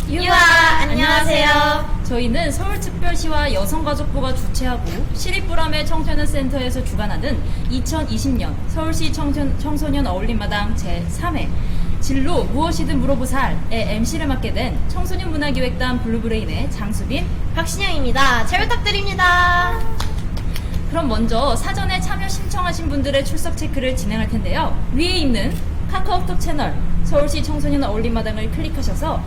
유아, 안녕하세요. 저희는 서울특별시와 여성가족부가 주최하고 시립불암의 청소년 센터에서 주관하는 2020년 서울시 청소년 어울림마당 제3회 진로 무엇이든 물어보살의 MC를 맡게 된 청소년 문화기획단 블루브레인의 장수빈, 박신영입니다. 잘 부탁드립니다. 그럼 먼저 사전에 참여 신청하신 분들의 출석 체크를 진행할 텐데요. 위에 있는 카카오톡 채널 서울시 청소년 어울림마당을 클릭하셔서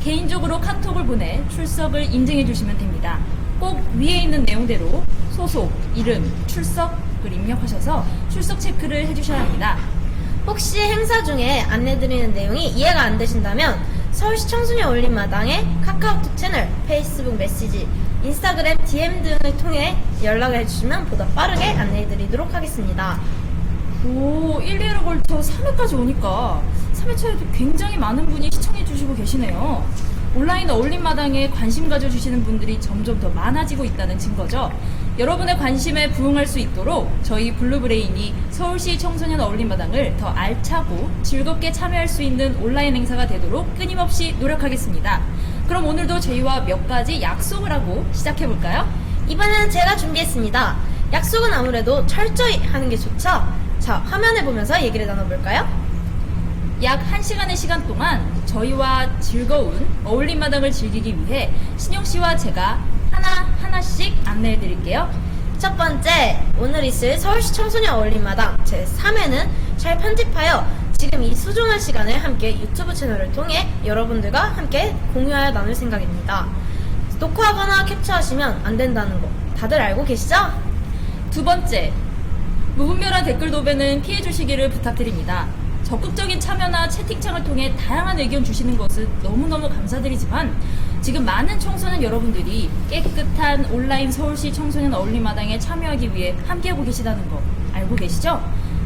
개인적으로 카톡을 보내 출석을 인증해 주시면 됩니다. 꼭 위에 있는 내용대로 소속, 이름, 출석을 입력하셔서 출석 체크를 해주셔야 합니다. 혹시 행사 중에 안내드리는 내용이 이해가 안 되신다면 서울시 청소년 어울림마당의 카카오톡 채널, 페이스북 메시지, 인스타그램 DM 등을 통해 연락을 해주시면 보다 빠르게 안내해드리도록 하겠습니다. 오, 1회를 걸쳐 3회까지 오니까 3회차에도 굉장히 많은 분이 시청해주시고 계시네요. 온라인 어울림마당에 관심 가져주시는 분들이 점점 더 많아지고 있다는 증거죠. 여러분의 관심에 부응할 수 있도록 저희 블루브레인이 서울시 청소년 어울림마당을 더 알차고 즐겁게 참여할 수 있는 온라인 행사가 되도록 끊임없이 노력하겠습니다. 그럼 오늘도 저희와 몇 가지 약속을 하고 시작해볼까요? 이번에는 제가 준비했습니다. 약속은 아무래도 철저히 하는 게 좋죠? 자, 화면을 보면서 얘기를 나눠볼까요? 약 1시간의 시간 동안 저희와 즐거운 어울림마당을 즐기기 위해 신영씨와 제가 하나씩 안내해 드릴게요. 첫 번째, 오늘 있을 서울시 청소년 어울림마당 제3회는 잘 편집하여 지금 이 소중한 시간을 함께 유튜브 채널을 통해 여러분들과 함께 공유하여 나눌 생각입니다. 녹화하거나 캡처하시면 안 된다는 거 다들 알고 계시죠? 두 번째, 무분별한 댓글 도배는 피해 주시기를 부탁드립니다. 적극적인 참여나 채팅창을 통해 다양한 의견 주시는 것은 너무너무 감사드리지만 지금 많은 청소년 여러분들이 깨끗한 온라인 서울시 청소년 어울림마당에 참여하기 위해 함께하고 계시다는 거 알고 계시죠?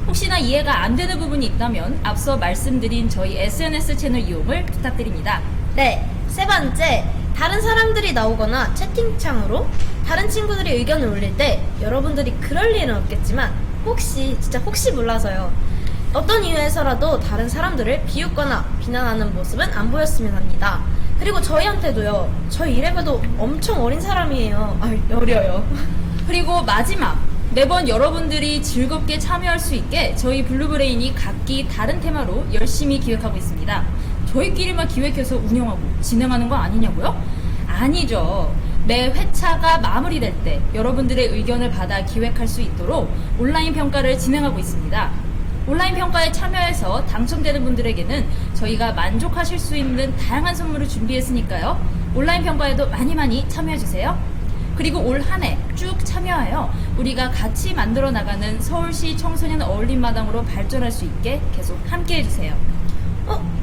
혹시나 이해가 안 되는 부분이 있다면 앞서 말씀드린 저희 SNS 채널 이용을 부탁드립니다. 네, 세 번째, 다른 사람들이 나오거나 채팅창으로 다른 친구들이 의견을 올릴 때 여러분들이 그럴 일은 없겠지만 진짜 혹시 몰라서요. 어떤 이유에서라도 다른 사람들을 비웃거나 비난하는 모습은 안 보였으면 합니다. 그리고 저희한테도요. 저희 이래봬도 엄청 어린 사람이에요. 어려요. 그리고 마지막, 매번 여러분들이 즐겁게 참여할 수 있게 저희 블루브레인이 각기 다른 테마로 열심히 기획하고 있습니다. 저희끼리만 기획해서 운영하고 진행하는 거 아니냐고요? 아니죠. 매 회차가 마무리될 때 여러분들의 의견을 받아 기획할 수 있도록 온라인 평가를 진행하고 있습니다. 온라인 평가에 참여해서 당첨되는 분들에게는 저희가 만족하실 수 있는 다양한 선물을 준비했으니까요. 온라인 평가에도 많이 참여해주세요. 그리고 올 한 해 쭉 참여하여 우리가 같이 만들어 나가는 서울시 청소년 어울림마당으로 발전할 수 있게 계속 함께해주세요.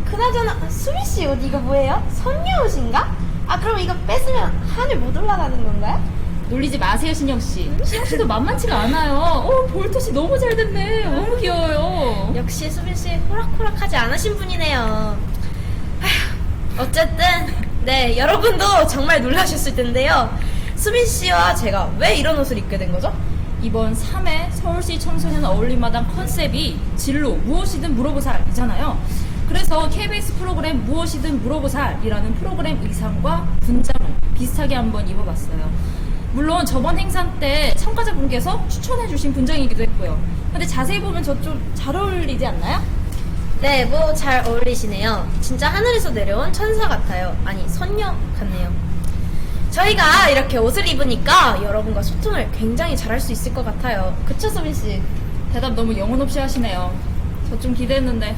그나저나 수미씨 옷 이거 뭐예요? 선녀 옷인가? 그럼 이거 뺏으면 하늘 못 올라가는 건가요? 놀리지 마세요, 신영씨. 신영씨도 만만치가 않아요. 볼터시 너무 잘 됐네. 너무 귀여워요. 역시 수빈씨 호락호락하지 않으신 분이네요. 어쨌든 네, 여러분도 정말 놀라셨을 텐데요. 수빈씨와 제가 왜 이런 옷을 입게 된 거죠? 이번 3회 서울시 청소년 어울림마당 컨셉이 진로 무엇이든 물어보살이잖아요. 그래서 KBS 프로그램 무엇이든 물어보살이라는 프로그램 의상과 분장을 비슷하게 한번 입어봤어요. 물론 저번 행사 때 참가자분께서 추천해주신 분장이기도 했고요. 근데 자세히 보면 저 좀 잘 어울리지 않나요? 네, 잘 어울리시네요. 진짜 하늘에서 내려온 천사 같아요. 아니, 선녀 같네요. 저희가 이렇게 옷을 입으니까 여러분과 소통을 굉장히 잘할 수 있을 것 같아요. 그쵸, 수빈씨? 대답 너무 영혼 없이 하시네요. 저 좀 기대했는데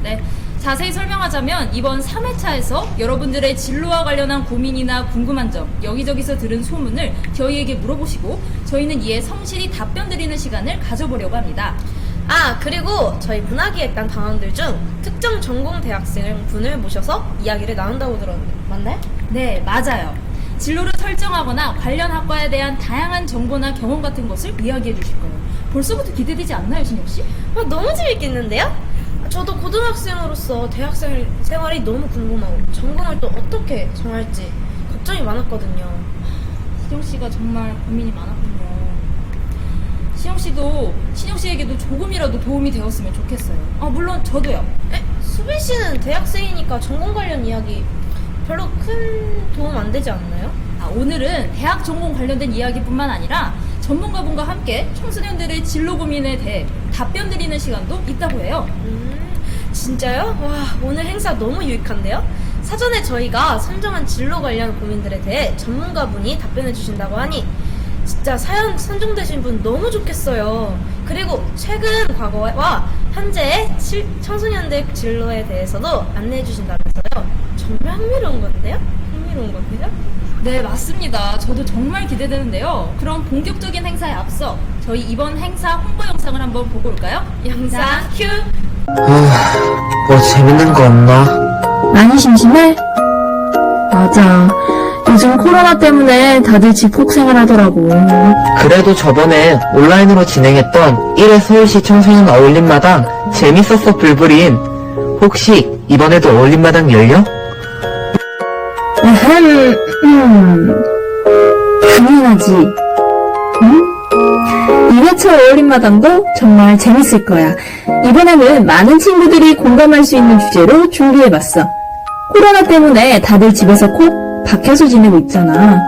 네. 자세히 설명하자면 이번 3회차에서 여러분들의 진로와 관련한 고민이나 궁금한 점, 여기저기서 들은 소문을 저희에게 물어보시고 저희는 이에 성실히 답변 드리는 시간을 가져보려고 합니다. 그리고 저희 문화기획단 단원들 중 특정 전공 대학생분을 모셔서 이야기를 나눈다고 들었는데 맞나요? 네, 맞아요. 진로를 설정하거나 관련 학과에 대한 다양한 정보나 경험 같은 것을 이야기해 주실 거예요. 벌써부터 기대되지 않나요, 신혁씨? 너무 재밌겠는데요? 저도 고등학생으로서 대학생 생활이 너무 궁금하고 전공을 또 어떻게 정할지 걱정이 많았거든요. 신영씨가 정말 고민이 많았군요. 신영씨에게도 조금이라도 도움이 되었으면 좋겠어요. 물론 저도요. 수빈 씨는 대학생이니까 전공 관련 이야기 별로 큰 도움 안 되지 않나요? 오늘은 대학 전공 관련된 이야기뿐만 아니라 전문가분과 함께 청소년들의 진로 고민에 대해 답변 드리는 시간도 있다고 해요. 진짜요? 와, 오늘 행사 너무 유익한데요? 사전에 저희가 선정한 진로 관련 고민들에 대해 전문가분이 답변해 주신다고 하니 진짜 사연 선정되신 분 너무 좋겠어요. 그리고 최근 과거와 현재의 청소년들 진로에 대해서도 안내해 주신다면서요. 정말 흥미로운 건데요? 흥미로운 건데요? 네, 맞습니다. 저도 정말 기대되는데요. 그럼 본격적인 행사에 앞서 저희 이번 행사 홍보 영상을 한번 보고 올까요? 영상 큐! 뭐 재밌는 거 없나? 많이 심심해? 맞아. 요즘 코로나 때문에 다들 집콕 생활하더라고. 그래도 저번에 온라인으로 진행했던 1회 서울시 청소년 어울림마당 재밌었어 불불인. 혹시 이번에도 어울림마당 열려? 당연하지. 응? 2회차 어울림마당도 정말 재밌을 거야. 이번에는 많은 친구들이 공감할 수 있는 주제로 준비해봤어. 코로나 때문에 다들 집에서 콕 박혀서 지내고 있잖아.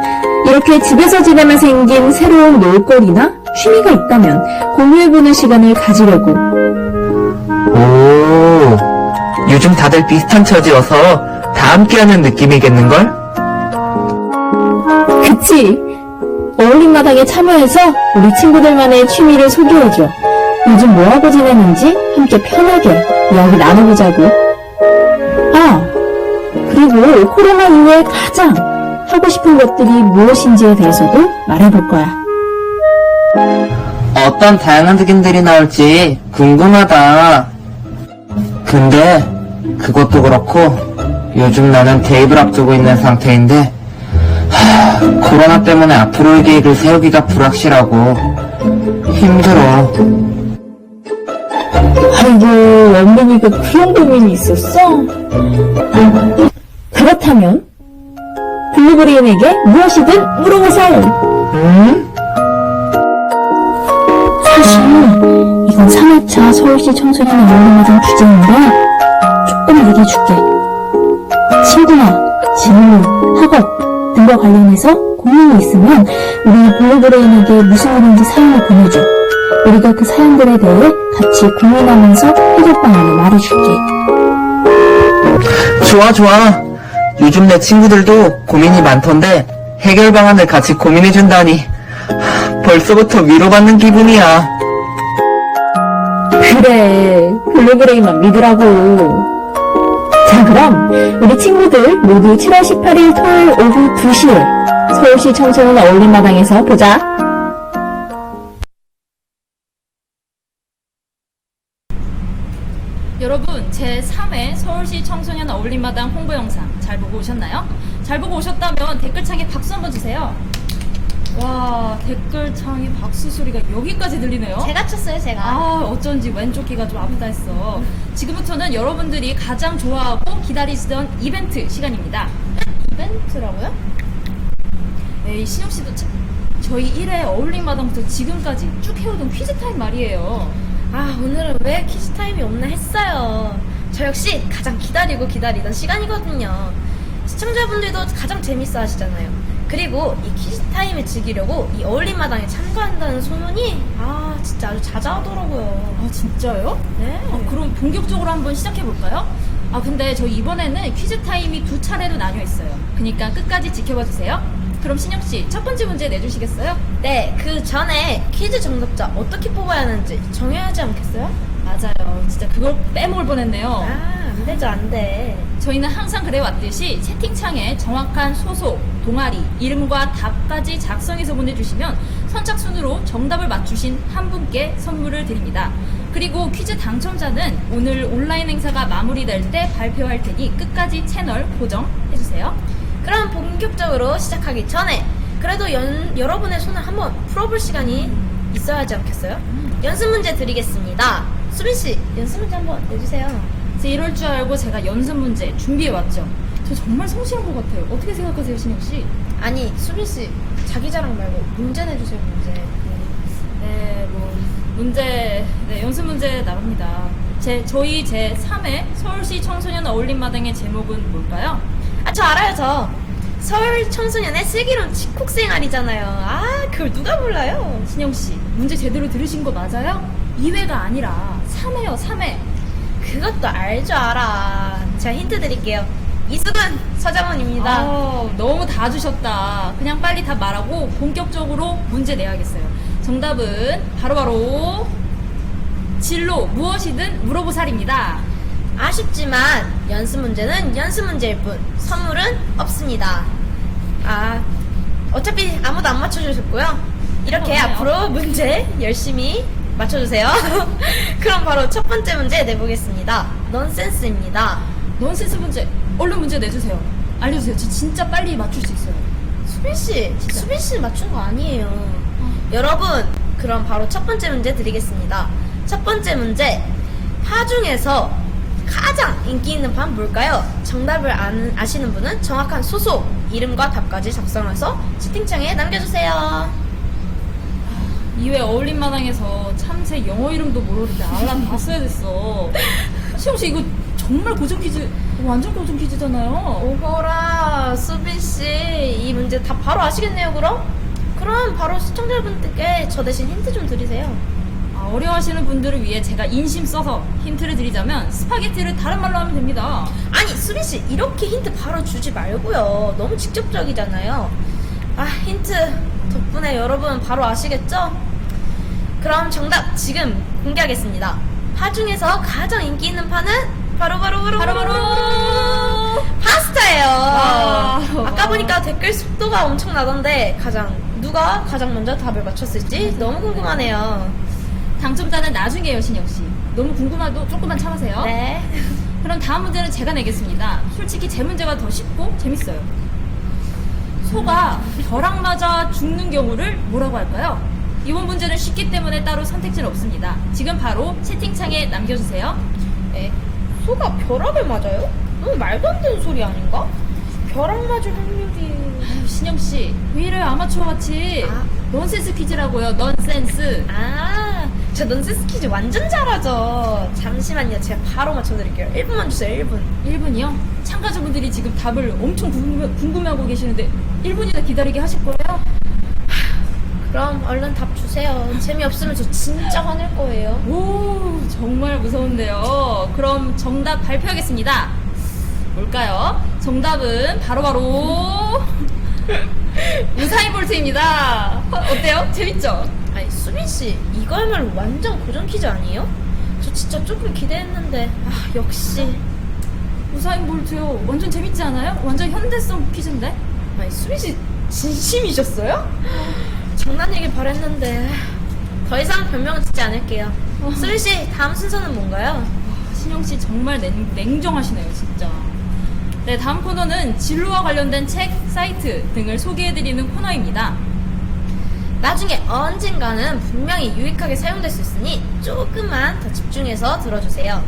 이렇게 집에서 지내면 생긴 새로운 놀거리나 취미가 있다면 공유해보는 시간을 가지려고. 오, 요즘 다들 비슷한 처지여서 다 함께하는 느낌이겠는걸? 그치? 어울림마당에 참여해서 우리 친구들만의 취미를 소개해줘. 요즘 뭐하고 지내는지 함께 편하게 이야기 나눠보자고. 아, 그리고 코로나 이후에 가장 하고 싶은 것들이 무엇인지에 대해서도 말해볼 거야. 어떤 다양한 득인들이 나올지 궁금하다. 근데 그것도 그렇고 요즘 나는 대입을 앞두고 있는 상태인데 코로나 때문에 앞으로의 계획을 세우기가 불확실하고 힘들어. 아이고, 원빈이가 그런 고민이 있었어? 그렇다면 블루브레인에게 무엇이든 물어보세요. 응? 사실 이건 3회차 서울시 청소년 어울림마당 주제인데 조금 얘기해줄게. 친구나 진로, 학업 등과 관련해서 고민이 있으면 우리 블루브레인에게 무슨 일인지 사연을 보내줘. 우리가 그 사연들에 대해 같이 고민하면서 해결 방안을 말해줄게. 좋아 좋아. 요즘 내 친구들도 고민이 많던데 해결 방안을 같이 고민해준다니 벌써부터 위로받는 기분이야. 그래, 블루브레인만 믿으라고. 자, 그럼 우리 친구들 모두 7월 18일 토요일 오후 2시에 서울시 청소년 어울림마당에서 보자. 여러분, 제3회 서울시 청소년 어울림마당 홍보 영상 잘 보고 오셨나요? 잘 보고 오셨다면 댓글창에 박수 한번 주세요. 와, 댓글창에 박수 소리가 여기까지 들리네요. 제가 쳤어요, 제가. 어쩐지 왼쪽 귀가 좀 아프다 했어. 지금부터는 여러분들이 가장 좋아하고 기다리시던 이벤트 시간입니다. 이벤트라고요? 네, 신영씨도 저희 1회 어울림마당부터 지금까지 쭉 해오던 퀴즈 타임 말이에요. 오늘은 왜 퀴즈 타임이 없나 했어요. 저 역시 가장 기다리던 시간이거든요. 시청자분들도 가장 재밌어 하시잖아요. 그리고 이 퀴즈 타임을 즐기려고 이 어울림마당에 참가한다는 소문이 진짜 아주 자자하더라고요. 진짜요? 네. 그럼 본격적으로 한번 시작해볼까요? 근데 저희 이번에는 퀴즈 타임이 2차례로 나뉘어 있어요. 그러니까 끝까지 지켜봐 주세요. 그럼 신영씨, 첫 번째 문제 내주시겠어요? 네, 그 전에 퀴즈 정답자 어떻게 뽑아야 하는지 정해야 하지 않겠어요? 맞아요. 진짜 그걸 빼먹을 뻔했네요. 안 되죠, 안 돼. 저희는 항상 그래왔듯이 채팅창에 정확한 소속, 동아리, 이름과 답까지 작성해서 보내주시면 선착순으로 정답을 맞추신 한 분께 선물을 드립니다. 그리고 퀴즈 당첨자는 오늘 온라인 행사가 마무리될 때 발표할 테니 끝까지 채널 고정해주세요. 그럼 본격적으로 시작하기 전에 그래도 여러분의 손을 한번 풀어볼 시간이 있어야 하지 않겠어요? 연습 문제 드리겠습니다. 수빈씨, 연습 문제 한번 내주세요. 이럴 줄 알고 제가 연습 문제 준비해왔죠. 저 정말 성실한 것 같아요. 어떻게 생각하세요, 신영씨? 아니, 수빈씨, 자기 자랑 말고 문제 내주세요, 문제. 네, 연습 문제 나갑니다. 저희 제3회 서울시 청소년 어울림마당의 제목은 뭘까요? 아, 저 알아요, 저. 서울 청소년의 슬기로운 집콕생활이잖아요. 아, 그걸 누가 몰라요? 신영씨, 문제 제대로 들으신 거 맞아요? 2회가 아니라 3회요, 3회. 그것도 알죠, 알아. 제가 힌트 드릴게요. 이수근 서장훈입니다. 너무 다 주셨다. 그냥 빨리 다 말하고 본격적으로 문제 내야겠어요. 정답은 바로바로 진로 무엇이든 물어보살입니다. 아쉽지만 연습 문제는 연습 문제일 뿐 선물은 없습니다. 아, 어차피 아무도 안 맞춰주셨고요. 이렇게 그러네요. 앞으로 문제 열심히 맞춰주세요. 그럼 바로 첫 번째 문제 내보겠습니다. 넌센스입니다. 넌센스 문제, 얼른 문제 내주세요. 알려주세요. 저 진짜 빨리 맞출 수 있어요. 수빈 씨 맞춘 거 아니에요. 여러분, 그럼 바로 첫 번째 문제 드리겠습니다. 첫 번째 문제, 파 중에서 가장 인기 있는 파는 뭘까요? 정답을 아시는 분은 정확한 소속, 이름과 답까지 작성해서 채팅창에 남겨주세요. 2회 어울림마당에서 참새 영어 이름도 모르는데 알아봤어야 됐어. 시영씨, 이거 정말 고정 퀴즈, 완전 고정 퀴즈잖아요. 오호라, 수빈씨, 이 문제 다 바로 아시겠네요, 그럼? 그럼 바로 시청자분들께 저 대신 힌트 좀 드리세요. 어려워하시는 분들을 위해 제가 인심 써서 힌트를 드리자면 스파게티를 다른 말로 하면 됩니다. 아니, 수빈씨, 이렇게 힌트 바로 주지 말고요. 너무 직접적이잖아요. 아, 힌트 덕분에 여러분 바로 아시겠죠? 그럼 정답 지금 공개하겠습니다. 파 중에서 가장 인기 있는 파는 바로바로 파스타예요. 아까 보니까 댓글 속도가 엄청나던데 누가 가장 먼저 답을 맞췄을지 너무 궁금하네요. 당첨자는 나중에요, 신영씨. 너무 궁금해도 조금만 참으세요. 네. 그럼 다음 문제는 제가 내겠습니다. 솔직히 제 문제가 더 쉽고 재밌어요. 소가 벼락 맞아 죽는 경우를 뭐라고 할까요? 이번 문제는 쉽기 때문에 따로 선택지는 없습니다. 지금 바로 채팅창에 남겨주세요. 소가 벼락을 맞아요? 너무 말도 안 되는 소리 아닌가? 벼락 맞을 확률이... 아유, 신영씨, 왜 이래요, 아마추어같이. 넌센스 퀴즈라고요, 넌센스. 저 넌센스 퀴즈 완전 잘하죠. 잠시만요, 제가 바로 맞춰드릴게요. 1분만 주세요, 1분. 1분이요? 참가자분들이 지금 답을 엄청 궁금해하고 계시는데 1분이나 기다리게 하실 거예요? 그럼 얼른 답 주세요. 재미없으면 저 진짜 화낼 거예요. 오, 정말 무서운데요. 그럼 정답 발표하겠습니다. 뭘까요? 정답은 바로바로 우사인 볼트입니다. 어때요? 재밌죠? 아니, 수빈씨, 이거야말로 완전 고정 퀴즈 아니에요? 저 진짜 조금 기대했는데, 역시. 우사인 볼트요. 완전 재밌지 않아요? 완전 현대성 퀴즈인데? 아니, 수빈씨 진심이셨어요? 장난이길 바랬는데 더 이상 변명은 짓지 않을게요. 수빈씨, 다음 순서는 뭔가요? 신영씨 정말 냉정하시네요, 진짜. 네, 다음 코너는 진로와 관련된 책, 사이트 등을 소개해드리는 코너입니다. 나중에 언젠가는 분명히 유익하게 사용될 수 있으니 조금만 더 집중해서 들어주세요.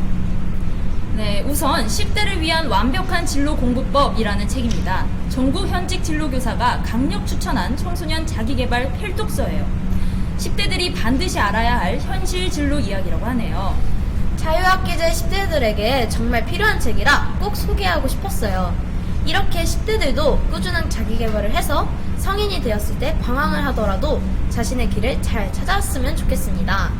네, 우선 10대를 위한 완벽한 진로 공부법이라는 책입니다. 전국 현직 진로교사가 강력 추천한 청소년 자기개발 필독서예요. 10대들이 반드시 알아야 할 현실 진로 이야기라고 하네요. 자유학기제 10대들에게 정말 필요한 책이라 꼭 소개하고 싶었어요. 이렇게 10대들도 꾸준한 자기개발을 해서 성인이 되었을 때 방황을 하더라도 자신의 길을 잘 찾아왔으면 좋겠습니다.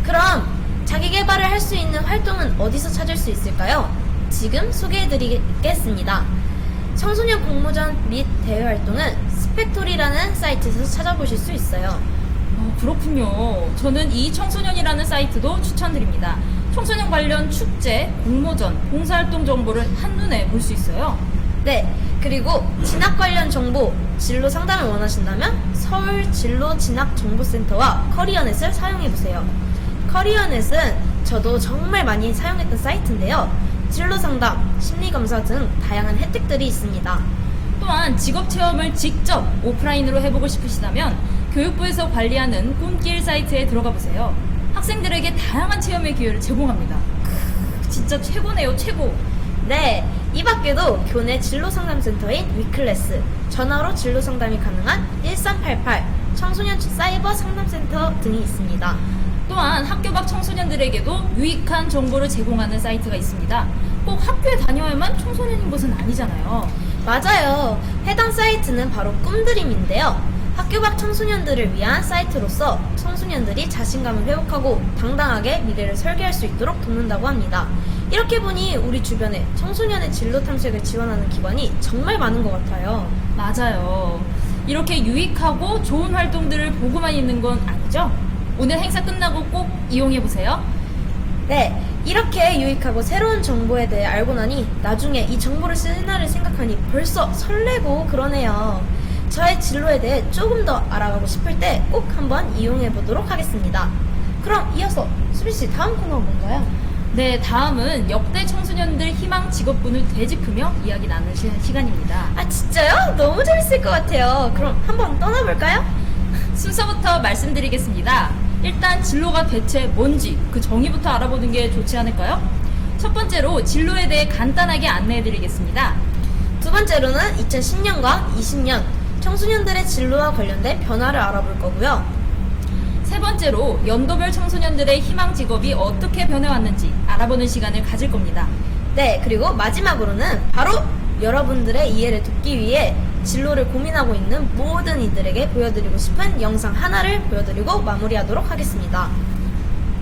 그럼 자기개발을 할 수 있는 활동은 어디서 찾을 수 있을까요? 지금 소개해드리겠습니다. 청소년 공모전 및 대외활동은 스펙토리라는 사이트에서 찾아보실 수 있어요. 그렇군요. 저는 이 청소년이라는 사이트도 추천드립니다. 청소년 관련 축제, 공모전, 봉사활동 정보를 한눈에 볼 수 있어요. 네, 그리고 진학 관련 정보, 진로 상담을 원하신다면 서울 진로 진학 정보센터와 커리어넷을 사용해보세요. 커리어넷은 저도 정말 많이 사용했던 사이트인데요. 진로 상담, 심리 검사 등 다양한 혜택들이 있습니다. 또한 직업 체험을 직접 오프라인으로 해보고 싶으시다면 교육부에서 관리하는 꿈길 사이트에 들어가 보세요. 학생들에게 다양한 체험의 기회를 제공합니다. 진짜 최고네요, 최고. 네, 이 밖에도 교내 진로상담센터인 위클래스, 전화로 진로상담이 가능한 1388, 청소년 사이버 상담센터 등이 있습니다. 또한 학교 밖 청소년들에게도 유익한 정보를 제공하는 사이트가 있습니다. 꼭 학교에 다녀야만 청소년인 것은 아니잖아요. 맞아요. 해당 사이트는 바로 꿈드림인데요. 학교 밖 청소년들을 위한 사이트로서 청소년들이 자신감을 회복하고 당당하게 미래를 설계할 수 있도록 돕는다고 합니다. 이렇게 보니 우리 주변에 청소년의 진로 탐색을 지원하는 기관이 정말 많은 것 같아요. 맞아요. 이렇게 유익하고 좋은 활동들을 보고만 있는 건 아니죠? 오늘 행사 끝나고 꼭 이용해보세요. 네, 이렇게 유익하고 새로운 정보에 대해 알고 나니 나중에 이 정보를 쓸 날을 생각하니 벌써 설레고 그러네요. 저의 진로에 대해 조금 더 알아가고 싶을 때 꼭 한번 이용해 보도록 하겠습니다. 그럼 이어서 수빈씨 다음 코너가 뭔가요? 네, 다음은 역대 청소년들 희망 직업군을 되짚으며 이야기 나누는 시간입니다. 아 진짜요? 너무 재밌을 것 같아요. 그럼 한번 떠나볼까요? 순서부터 말씀드리겠습니다. 일단 진로가 대체 뭔지 그 정의부터 알아보는 게 좋지 않을까요? 첫 번째로 진로에 대해 간단하게 안내해드리겠습니다. 두 번째로는 2010년과 20년 청소년들의 진로와 관련된 변화를 알아볼 거고요. 세 번째로 연도별 청소년들의 희망 직업이 어떻게 변해왔는지 알아보는 시간을 가질 겁니다. 네, 그리고 마지막으로는 바로 여러분들의 이해를 돕기 위해 진로를 고민하고 있는 모든 이들에게 보여드리고 싶은 영상 하나를 보여드리고 마무리하도록 하겠습니다.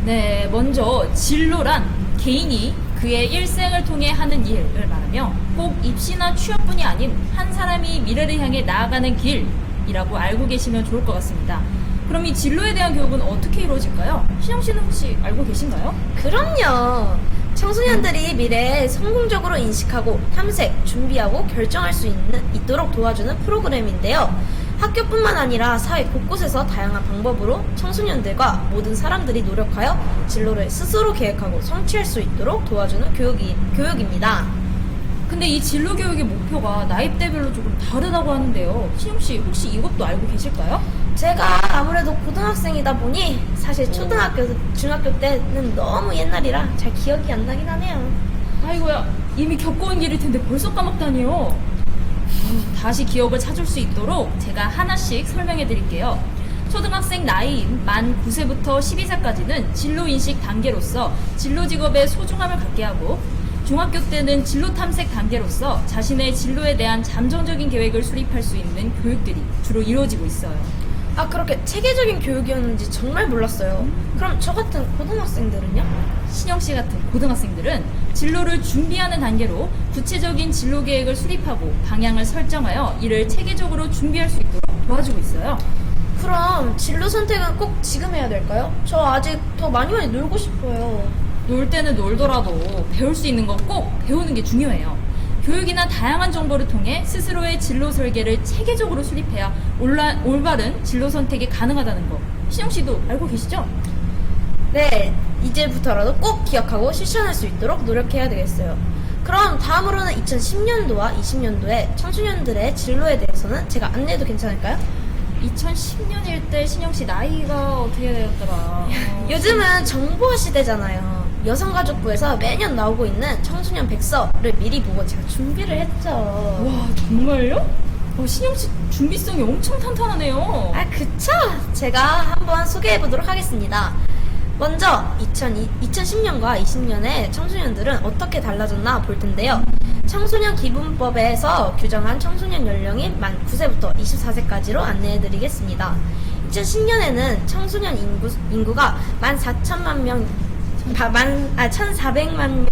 네, 먼저 진로란 개인이 그의 일생을 통해 하는 일을 말하며 꼭 입시나 취업뿐이 아닌 한 사람이 미래를 향해 나아가는 길이라고 알고 계시면 좋을 것 같습니다. 그럼 이 진로에 대한 교육은 어떻게 이루어질까요? 신영 씨는 혹시 알고 계신가요? 그럼요. 청소년들이 미래에 성공적으로 인식하고 탐색, 준비하고 결정할 수 있도록 도와주는 프로그램인데요. 학교뿐만 아니라 사회 곳곳에서 다양한 방법으로 청소년들과 모든 사람들이 노력하여 진로를 스스로 계획하고 성취할 수 있도록 도와주는 교육입니다. 근데 이 진로 교육의 목표가 나이대별로 조금 다르다고 하는데요. 신영 씨 혹시 이것도 알고 계실까요? 제가 아무래도 고등학생이다 보니 사실 초등학교, 중학교 때는 너무 옛날이라 잘 기억이 안 나긴 하네요. 아이고야, 이미 겪어온 일일 텐데 벌써 까먹다니요. 다시 기억을 찾을 수 있도록 제가 하나씩 설명해 드릴게요. 초등학생 나이인 만 9세부터 12세까지는 진로인식 단계로서 진로 직업의 소중함을 갖게 하고, 중학교 때는 진로 탐색 단계로서 자신의 진로에 대한 잠정적인 계획을 수립할 수 있는 교육들이 주로 이루어지고 있어요. 아, 그렇게 체계적인 교육이었는지 정말 몰랐어요. 그럼 저 같은 고등학생들은요? 신영 씨 같은 고등학생들은 진로를 준비하는 단계로 구체적인 진로 계획을 수립하고 방향을 설정하여 이를 체계적으로 준비할 수 있도록 도와주고 있어요. 그럼 진로 선택은 꼭 지금 해야 될까요? 저 아직 더 많이 놀고 싶어요. 놀 때는 놀더라도 배울 수 있는 거 꼭 배우는 게 중요해요. 교육이나 다양한 정보를 통해 스스로의 진로 설계를 체계적으로 수립해야 올바른 진로 선택이 가능하다는 거, 신영 씨도 알고 계시죠? 네, 이제부터라도 꼭 기억하고 실천할 수 있도록 노력해야 되겠어요. 그럼 다음으로는 2010년도와 20년도의 청소년들의 진로에 대해서는 제가 안내해도 괜찮을까요? 2010년일 때 신영 씨 나이가 어떻게 되었더라? 요즘은 정보화 시대잖아요. 여성가족부에서 매년 나오고 있는 청소년 백서를 미리 보고 제가 준비를 했죠. 와, 정말요? 신영 씨 준비성이 엄청 탄탄하네요. 아, 그쵸? 제가 한번 소개해보도록 하겠습니다. 먼저 2010년과 20년의 청소년들은 어떻게 달라졌나 볼 텐데요. 청소년 기본법에서 규정한 청소년 연령이 만 9세부터 24세까지로 안내해드리겠습니다. 2010년에는 청소년 인구가 1,400만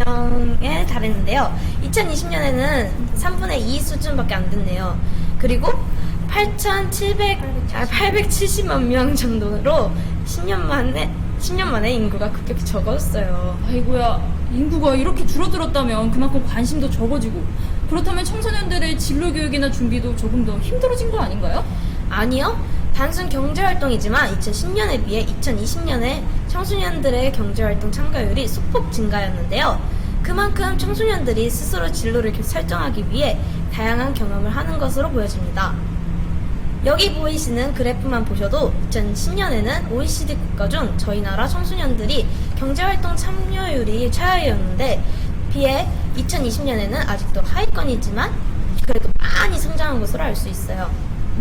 명에 달했는데요. 2020년에는 3분의 2 수준밖에 안 됐네요. 그리고 870만 명 정도로 10년 만에 인구가 급격히 적어졌어요. 아이고야, 인구가 이렇게 줄어들었다면 그만큼 관심도 적어지고, 그렇다면 청소년들의 진로 교육이나 준비도 조금 더 힘들어진 거 아닌가요? 아니요. 단순 경제활동이지만 2010년에 비해 2020년에 청소년들의 경제활동 참가율이 소폭 증가였는데요. 그만큼 청소년들이 스스로 진로를 설정하기 위해 다양한 경험을 하는 것으로 보여집니다. 여기 보이시는 그래프만 보셔도 2010년에는 OECD 국가 중 저희 나라 청소년들이 경제활동 참여율이 최하였는데, 비해 2020년에는 아직도 하위권이지만 그래도 많이 성장한 것으로 알 수 있어요.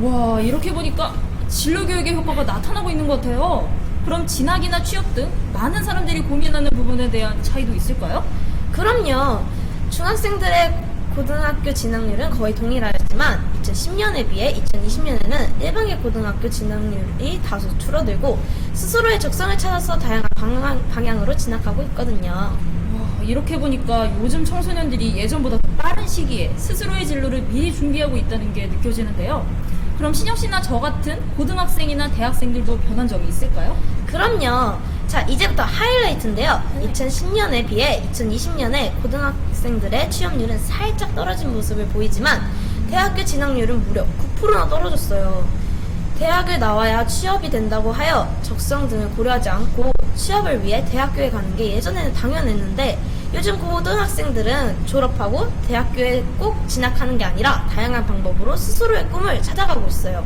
와, 이렇게 보니까 진로 교육의 효과가 나타나고 있는 것 같아요. 그럼 진학이나 취업 등 많은 사람들이 고민하는 부분에 대한 차이도 있을까요? 그럼요. 중학생들의 고등학교 진학률은 거의 동일하였지만 2010년에 비해 2020년에는 일반계 고등학교 진학률이 다소 줄어들고 스스로의 적성을 찾아서 다양한 방향으로 진학하고 있거든요. 와, 이렇게 보니까 요즘 청소년들이 예전보다 더 빠른 시기에 스스로의 진로를 미리 준비하고 있다는 게 느껴지는데요. 그럼 신영 씨나 저 같은 고등학생이나 대학생들도 변한 점이 있을까요? 그럼요. 자, 이제부터 하이라이트인데요. 2010년에 비해 2020년에 고등학생들의 취업률은 살짝 떨어진 모습을 보이지만 대학교 진학률은 무려 9%나 떨어졌어요. 대학을 나와야 취업이 된다고 하여 적성 등을 고려하지 않고 취업을 위해 대학교에 가는 게 예전에는 당연했는데 요즘 고등학생들은 졸업하고 대학교에 꼭 진학하는 게 아니라 다양한 방법으로 스스로의 꿈을 찾아가고 있어요.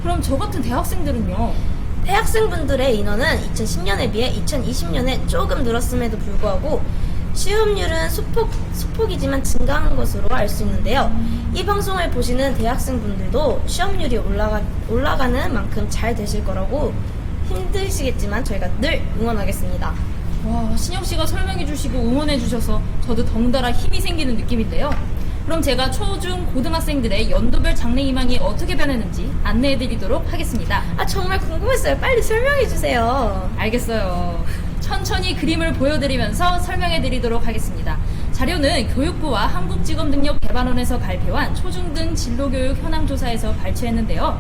그럼 저 같은 대학생들은요? 대학생분들의 인원은 2010년에 비해 2020년에 조금 늘었음에도 불구하고 취업률은 소폭이지만 증가한 것으로 알 수 있는데요. 이 방송을 보시는 대학생분들도 취업률이 올라가는 만큼 잘 되실 거라고 힘드시겠지만 저희가 늘 응원하겠습니다. 와, 신영 씨가 설명해 주시고 응원해 주셔서 저도 덩달아 힘이 생기는 느낌인데요. 그럼 제가 초, 중, 고등학생들의 연도별 장래희망이 어떻게 변했는지 안내해 드리도록 하겠습니다. 아, 정말 궁금했어요. 빨리 설명해 주세요. 알겠어요. 천천히 그림을 보여드리면서 설명해 드리도록 하겠습니다. 자료는 교육부와 한국직업능력개발원에서 발표한 초중등 진로교육 현황조사에서 발췌했는데요.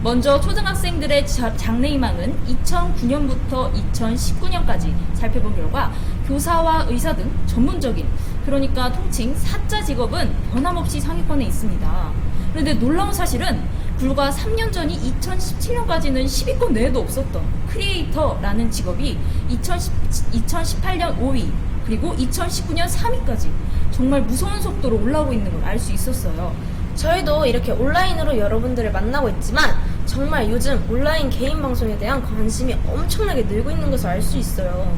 먼저 초등학생들의 장래희망은 2009년부터 2019년까지 살펴본 결과 교사와 의사 등 전문적인, 그러니까 통칭 사자 직업은 변함없이 상위권에 있습니다. 그런데 놀라운 사실은 불과 3년 전이 2017년까지는 10위권 내에도 없었던 크리에이터라는 직업이 2018년 5위, 그리고 2019년 3위까지 정말 무서운 속도로 올라오고 있는 걸 알 수 있었어요. 저희도 이렇게 온라인으로 여러분들을 만나고 있지만 정말 요즘 온라인 개인 방송에 대한 관심이 엄청나게 늘고 있는 것을 알 수 있어요.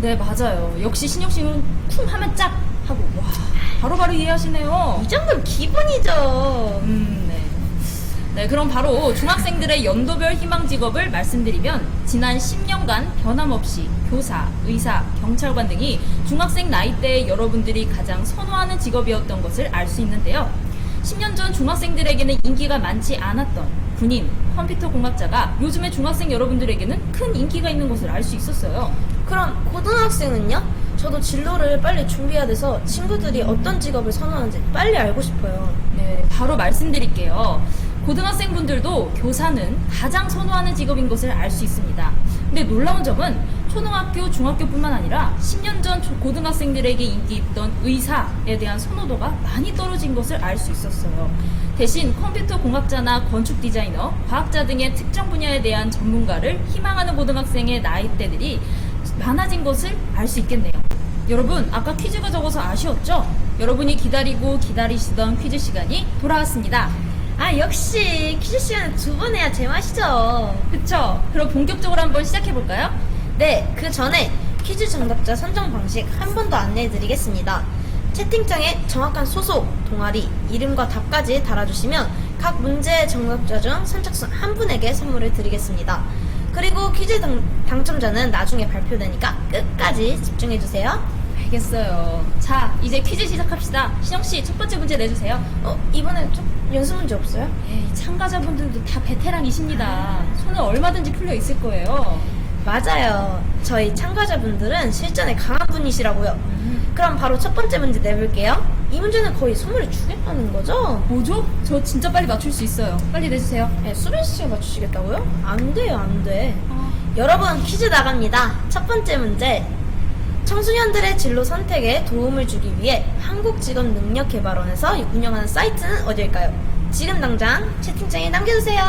네, 맞아요. 역시 신영 씨는 쿵 하면 짝 하고 와, 바로바로 이해하시네요. 이 정도면 기본이죠. 네. 네, 그럼 바로 중학생들의 연도별 희망 직업을 말씀드리면 지난 10년간 변함없이 교사, 의사, 경찰관 등이 중학생 나이대에 여러분들이 가장 선호하는 직업이었던 것을 알 수 있는데요. 10년 전 중학생들에게는 인기가 많지 않았던 군인, 컴퓨터 공학자가 요즘의 중학생 여러분들에게는 큰 인기가 있는 것을 알 수 있었어요. 그럼 고등학생은요? 저도 진로를 빨리 준비해야 돼서 친구들이 어떤 직업을 선호하는지 빨리 알고 싶어요. 네, 바로 말씀드릴게요. 고등학생분들도 교사는 가장 선호하는 직업인 것을 알 수 있습니다. 근데 놀라운 점은 초등학교, 중학교뿐만 아니라 10년 전 고등학생들에게 인기 있던 의사에 대한 선호도가 많이 떨어진 것을 알 수 있었어요. 대신 컴퓨터 공학자나 건축 디자이너, 과학자 등의 특정 분야에 대한 전문가를 희망하는 고등학생의 나이대들이 많아진 것을 알 수 있겠네요. 여러분, 아까 퀴즈가 적어서 아쉬웠죠? 여러분이 기다리시던 퀴즈 시간이 돌아왔습니다. 아, 역시 퀴즈 시간은 2번 해야 제맛이죠. 그쵸? 그럼 본격적으로 한번 시작해볼까요? 네, 그 전에 퀴즈 정답자 선정 방식 한 번 더 안내해드리겠습니다. 채팅창에 정확한 소속, 동아리, 이름과 답까지 달아주시면 각 문제의 정답자 중 선착순 한 분에게 선물을 드리겠습니다. 그리고 퀴즈 당첨자는 나중에 발표되니까 끝까지 집중해주세요. 알겠어요. 자, 이제 퀴즈 시작합시다. 신영씨, 첫 번째 문제 내주세요. 이번엔 좀 연습 문제 없어요? 에이, 참가자분들도 다 베테랑이십니다. 손은 얼마든지 풀려 있을 거예요. 맞아요. 저희 참가자분들은 실전에 강한 분이시라고요. 그럼 바로 첫 번째 문제 내볼게요. 이 문제는 거의 선물을 주겠다는 거죠? 뭐죠? 저 진짜 빨리 맞출 수 있어요. 빨리 내주세요. 네, 수빈 씨가 맞추시겠다고요? 안 돼요, 안 돼. 여러분, 퀴즈 나갑니다. 첫 번째 문제. 청소년들의 진로 선택에 도움을 주기 위해 한국직업능력개발원에서 운영하는 사이트는 어디일까요? 지금 당장 채팅창에 남겨주세요.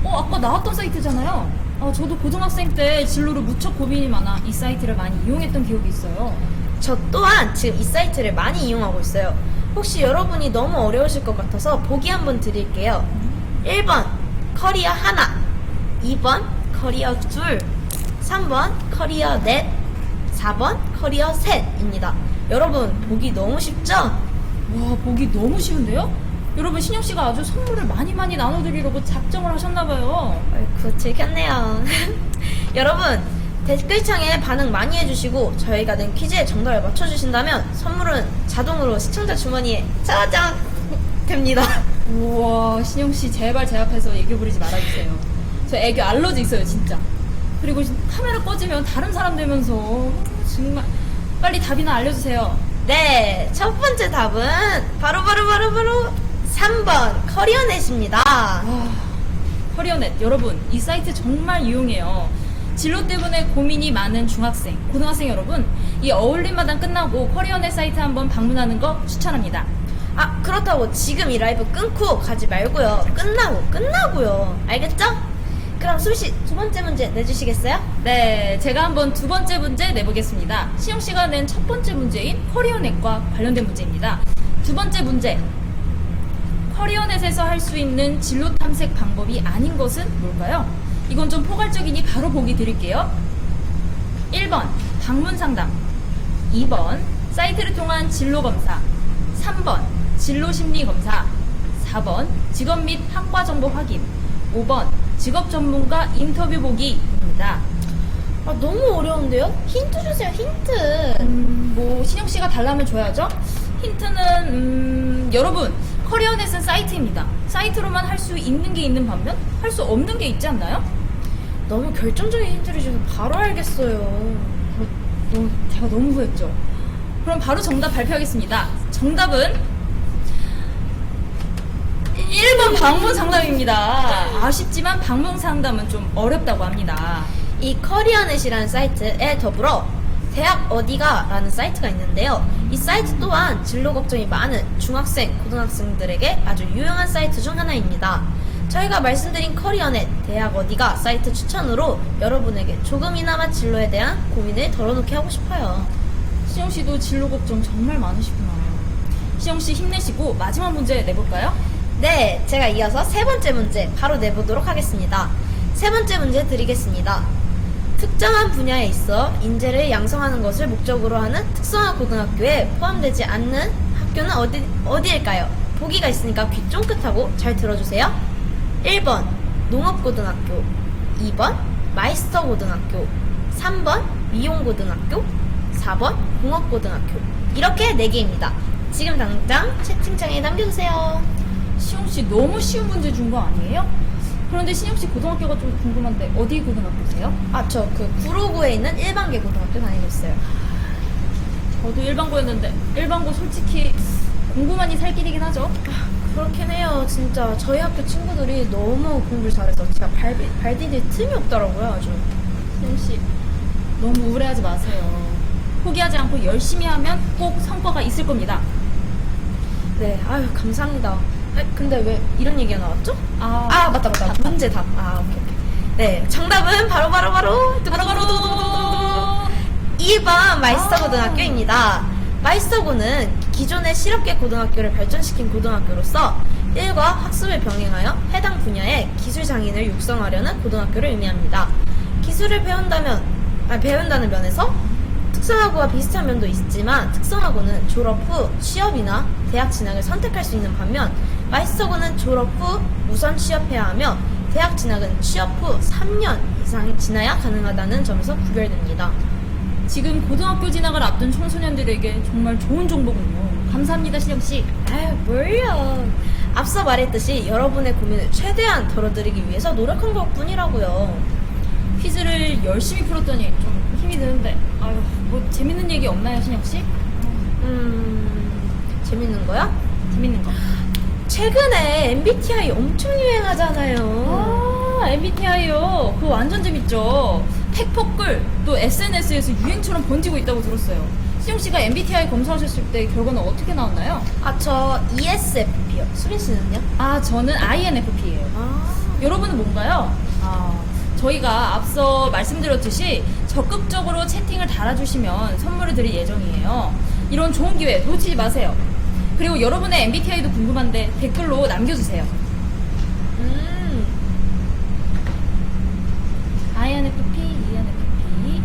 아까 나왔던 사이트잖아요. 저도 고등학생 때 진로로 무척 고민이 많아 이 사이트를 많이 이용했던 기억이 있어요. 저 또한 지금 이 사이트를 많이 이용하고 있어요. 혹시 여러분이 너무 어려우실 것 같아서 보기 한번 드릴게요. 1번 커리어 하나, 2번 커리어 둘, 3번 커리어 넷, 4번 커리어 셋입니다. 여러분, 보기 너무 쉽죠? 와, 보기 너무 쉬운데요? 여러분, 신영씨가 아주 선물을 많이 나눠드리려고 작정을 하셨나봐요. 아이고, 들켰네요. 여러분, 댓글창에 반응 많이 해주시고 저희가 낸 퀴즈에 정답을 맞춰주신다면 선물은 자동으로 시청자 주머니에 짜장 됩니다. 우와, 신영씨 제발 제 앞에서 애교 부리지 말아주세요. 저 애교 알러지 있어요, 진짜. 그리고 카메라 꺼지면 다른 사람 되면서 정말 빨리 답이나 알려주세요. 네, 첫 번째 답은 바로 3번 커리어넷입니다. 와, 커리어넷 여러분, 이 사이트 정말 유용해요. 진로 때문에 고민이 많은 중학생, 고등학생 여러분, 이 어울림마당 끝나고 커리어넷 사이트 한번 방문하는 거 추천합니다. 아, 그렇다고 지금 이 라이브 끊고 가지 말고요. 끝나고요. 알겠죠? 그럼 수비씨 두 번째 문제 내주시겠어요? 네, 제가 한번 두 번째 문제 내보겠습니다. 시영씨가 낸 첫 번째 문제인 커리어넷과 관련된 문제입니다. 두 번째 문제, 커리어넷에서 할 수 있는 진로 탐색 방법이 아닌 것은 뭘까요? 이건 좀 포괄적이니 바로 보기 드릴게요. 1번 방문 상담, 2번 사이트를 통한 진로 검사, 3번 진로 심리 검사, 4번 직업 및 학과 정보 확인, 5번 직업 전문가 인터뷰 보기입니다. 아, 너무 어려운데요? 힌트 주세요, 힌트. 뭐 신영씨가 달라면 줘야죠. 힌트는 여러분, 커리어넷은 사이트입니다. 사이트로만 할 수 있는 게 있는 반면 할 수 없는 게 있지 않나요? 너무 결정적인 힌트를 주셔서 바로 알겠어요. 제가 너무 후했죠. 그럼 바로 정답 발표하겠습니다. 정답은 1번 방문 상담입니다. 아쉽지만 방문 상담은 좀 어렵다고 합니다. 이 커리어넷이라는 사이트에 더불어 대학 어디가 라는 사이트가 있는데요. 이 사이트 또한 진로 걱정이 많은 중학생, 고등학생들에게 아주 유용한 사이트 중 하나입니다. 저희가 말씀드린 커리어넷, 대학 어디가 사이트 추천으로 여러분에게 조금이나마 진로에 대한 고민을 덜어놓게 하고 싶어요. 시영씨도 진로 걱정 정말 많으시구나. 시영씨 힘내시고 마지막 문제 내볼까요? 네, 제가 이어서 세 번째 문제 바로 내보도록 하겠습니다. 세 번째 문제 드리겠습니다. 특정한 분야에 있어 인재를 양성하는 것을 목적으로 하는 특성화 고등학교에 포함되지 않는 학교는 어디일까요? 보기가 있으니까 귀 쫑긋하고 잘 들어주세요. 1번 농업고등학교, 2번 마이스터고등학교, 3번 미용고등학교, 4번 공업고등학교. 이렇게 4개입니다. 지금 당장 채팅창에 남겨주세요. 시영씨 너무 쉬운 문제 준 거 아니에요? 그런데 신영씨 고등학교가 좀 궁금한데 어디 고등학교세요? 아, 저 그 구로구에 있는 일반계 고등학교 다니고 있어요. 저도 일반고였는데 일반고 솔직히 공부만이 살 길이긴 하죠. 그렇긴 해요. 진짜 저희 학교 친구들이 너무 공부를 잘해서 진짜 발 디딜 틈이 없더라고요. 아주. 신영씨 너무 우울해하지 마세요. 포기하지 않고 열심히 하면 꼭 성과가 있을 겁니다. 네, 아유 감사합니다. 아, 근데 왜 이런 얘기가 나왔죠? 아, 맞다. 문제 답. 오케이. 네, 정답은 바로 2번 마이스터 고등학교입니다. 마이스터고는 기존의 실업계 고등학교를 발전시킨 고등학교로서 일과 학습을 병행하여 해당 분야의 기술 장인을 육성하려는 고등학교를 의미합니다. 기술을 배운다는 면에서 특성화고와 비슷한 면도 있지만 특성화고는 졸업 후 취업이나 대학 진학을 선택할 수 있는 반면 마이스터고는 졸업 후 우선 취업해야 하며 대학 진학은 취업 후 3년 이상 지나야 가능하다는 점에서 구별됩니다. 지금 고등학교 진학을 앞둔 청소년들에게 정말 좋은 정보군요. 감사합니다, 신영씨. 아유, 뭘요. 앞서 말했듯이 여러분의 고민을 최대한 덜어드리기 위해서 노력한 것 뿐이라고요. 퀴즈를 열심히 풀었더니 좀 힘이 드는데 아유, 뭐 재밌는 얘기 없나요, 신영씨? 재밌는 거야? 재밌는 거. 최근에 MBTI 엄청 유행하잖아요. MBTI요. 그거 완전 재밌죠. 팩폭글 또 SNS에서 유행처럼 번지고 있다고 들었어요. 시영씨가 MBTI 검사하셨을 때 결과는 어떻게 나왔나요? 저 ESFP요. 수린 씨는요? 저는 INFP예요. 여러분은 뭔가요? 저희가 앞서 말씀드렸듯이 적극적으로 채팅을 달아주시면 선물을 드릴 예정이에요. 이런 좋은 기회 놓치지 마세요. 그리고 여러분의 MBTI도 궁금한데 댓글로 남겨주세요. INFP, ENFP.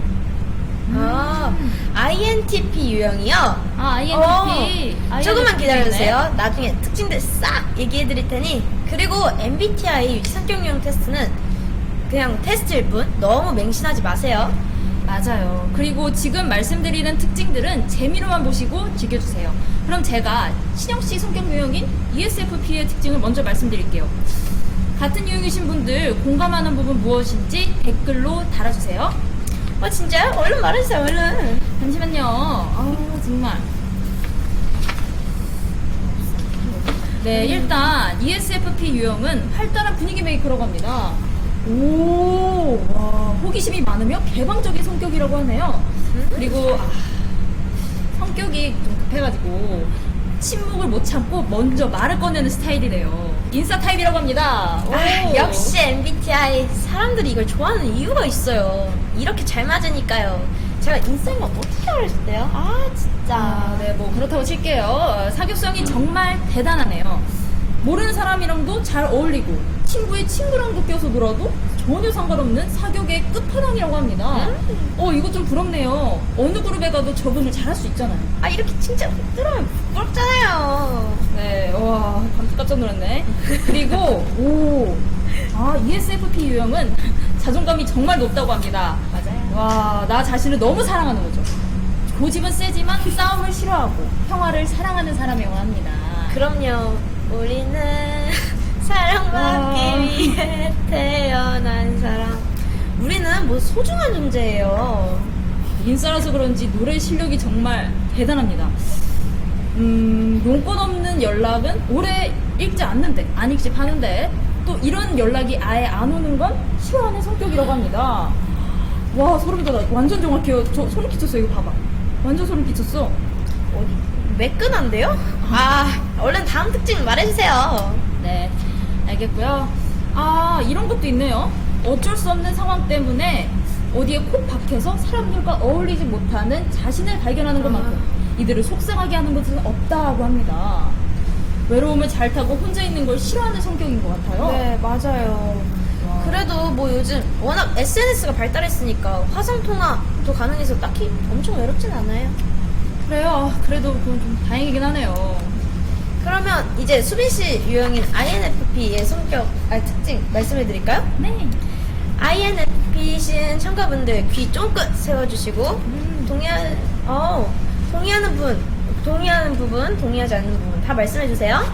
INTP 유형이요? INTP. 조금만 기다려주세요. 나중에 특징들 싹 얘기해드릴 테니. 그리고 MBTI 유지성격 유형 테스트는 그냥 테스트일 뿐 너무 맹신하지 마세요. 맞아요. 그리고 지금 말씀드리는 특징들은 재미로만 보시고 즐겨주세요. 그럼 제가 신영씨 성격 유형인 ESFP의 특징을 먼저 말씀드릴게요. 같은 유형이신 분들 공감하는 부분 무엇인지 댓글로 달아주세요. 진짜요? 얼른 말해주세요, 얼른. 잠시만요. 정말. 네, 일단 ESFP 유형은 활달한 분위기 메이커라고 합니다. 와, 호기심이 많으며 개방적인 성격이라고 하네요. 그리고 성격이 좀 급해가지고 침묵을 못 참고 먼저 말을 꺼내는 스타일이래요. 인싸 타입이라고 합니다. 역시 MBTI. 사람들이 이걸 좋아하는 이유가 있어요. 이렇게 잘 맞으니까요. 제가 인싸인 건 어떻게 알았대요? 진짜. 네, 뭐 그렇다고 칠게요. 사교성이 정말 대단하네요. 모르는 사람이랑도 잘 어울리고 친구의 친구랑도 껴서 놀아도 전혀 상관없는 사교계의 끝판왕이라고 합니다. 이거 좀 부럽네요. 어느 그룹에 가도 적응을 잘할 수 있잖아요. 이렇게 칭찬 훅 들어오면 부끄럽잖아요. 네, 와, 깜짝 놀랐네. 그리고, ESFP 유형은 자존감이 정말 높다고 합니다. 맞아요. 와, 나 자신을 너무 사랑하는 거죠. 고집은 세지만 싸움을 싫어하고 평화를 사랑하는 사람이라고 합니다. 그럼요. 우리는 사랑받기 위해 태어난 사람. 우리는 뭐 소중한 존재예요. 인싸라서 그런지 노래 실력이 정말 대단합니다. 용건 없는 연락은 오래 읽지 않는데, 안 읽집하는데, 또 이런 연락이 아예 안 오는 건 싫어하는 성격이라고 합니다. 와, 소름 돋아. 완전 정확해요. 저 소름 끼쳤어요. 이거 봐봐. 완전 소름 끼쳤어. 어디? 매끈한데요? 얼른 다음 특징 말해주세요. 네, 알겠고요. 이런 것도 있네요. 어쩔 수 없는 상황 때문에 어디에 콕 박혀서 사람들과 어울리지 못하는 자신을 발견하는 것만큼 이들을 속상하게 하는 것은 없다고 합니다. 외로움을 잘 타고 혼자 있는 걸 싫어하는 성격인 것 같아요. 네, 맞아요. 와. 그래도 뭐 요즘 워낙 SNS가 발달했으니까 화상통화도 가능해서 딱히 엄청 외롭진 않아요. 그래요. 그래도 그건 좀 다행이긴 하네요. 그러면 이제 수빈씨 유형인 INFP의 성격, 특징 말씀해드릴까요? 네. INFP신 참가분들 귀 쫑긋 세워주시고 동의하는 부분, 동의하지 않는 부분 다 말씀해주세요. 와,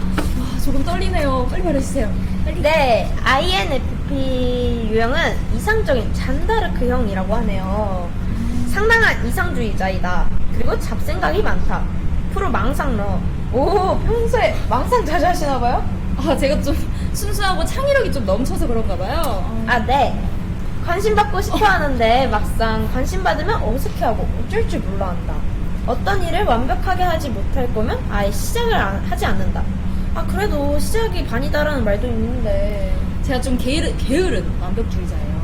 조금 떨리네요. 빨리 말해주세요. 빨리. 네, INFP 유형은 이상적인 잔다르크형이라고 하네요. 상당한 이상주의자이다. 그리고 잡생각이 많다. 프로 망상러. 평소에 망상 자주 하시나봐요? 제가 좀 순수하고 창의력이 좀 넘쳐서 그런가 봐요. 네. 관심 받고 싶어 하는데 막상 관심 받으면 어색해하고 어쩔 줄 몰라 한다. 어떤 일을 완벽하게 하지 못할 거면 아예 시작을 하지 않는다. 그래도 시작이 반이다라는 말도 있는데. 제가 좀 게으른 완벽주의자예요.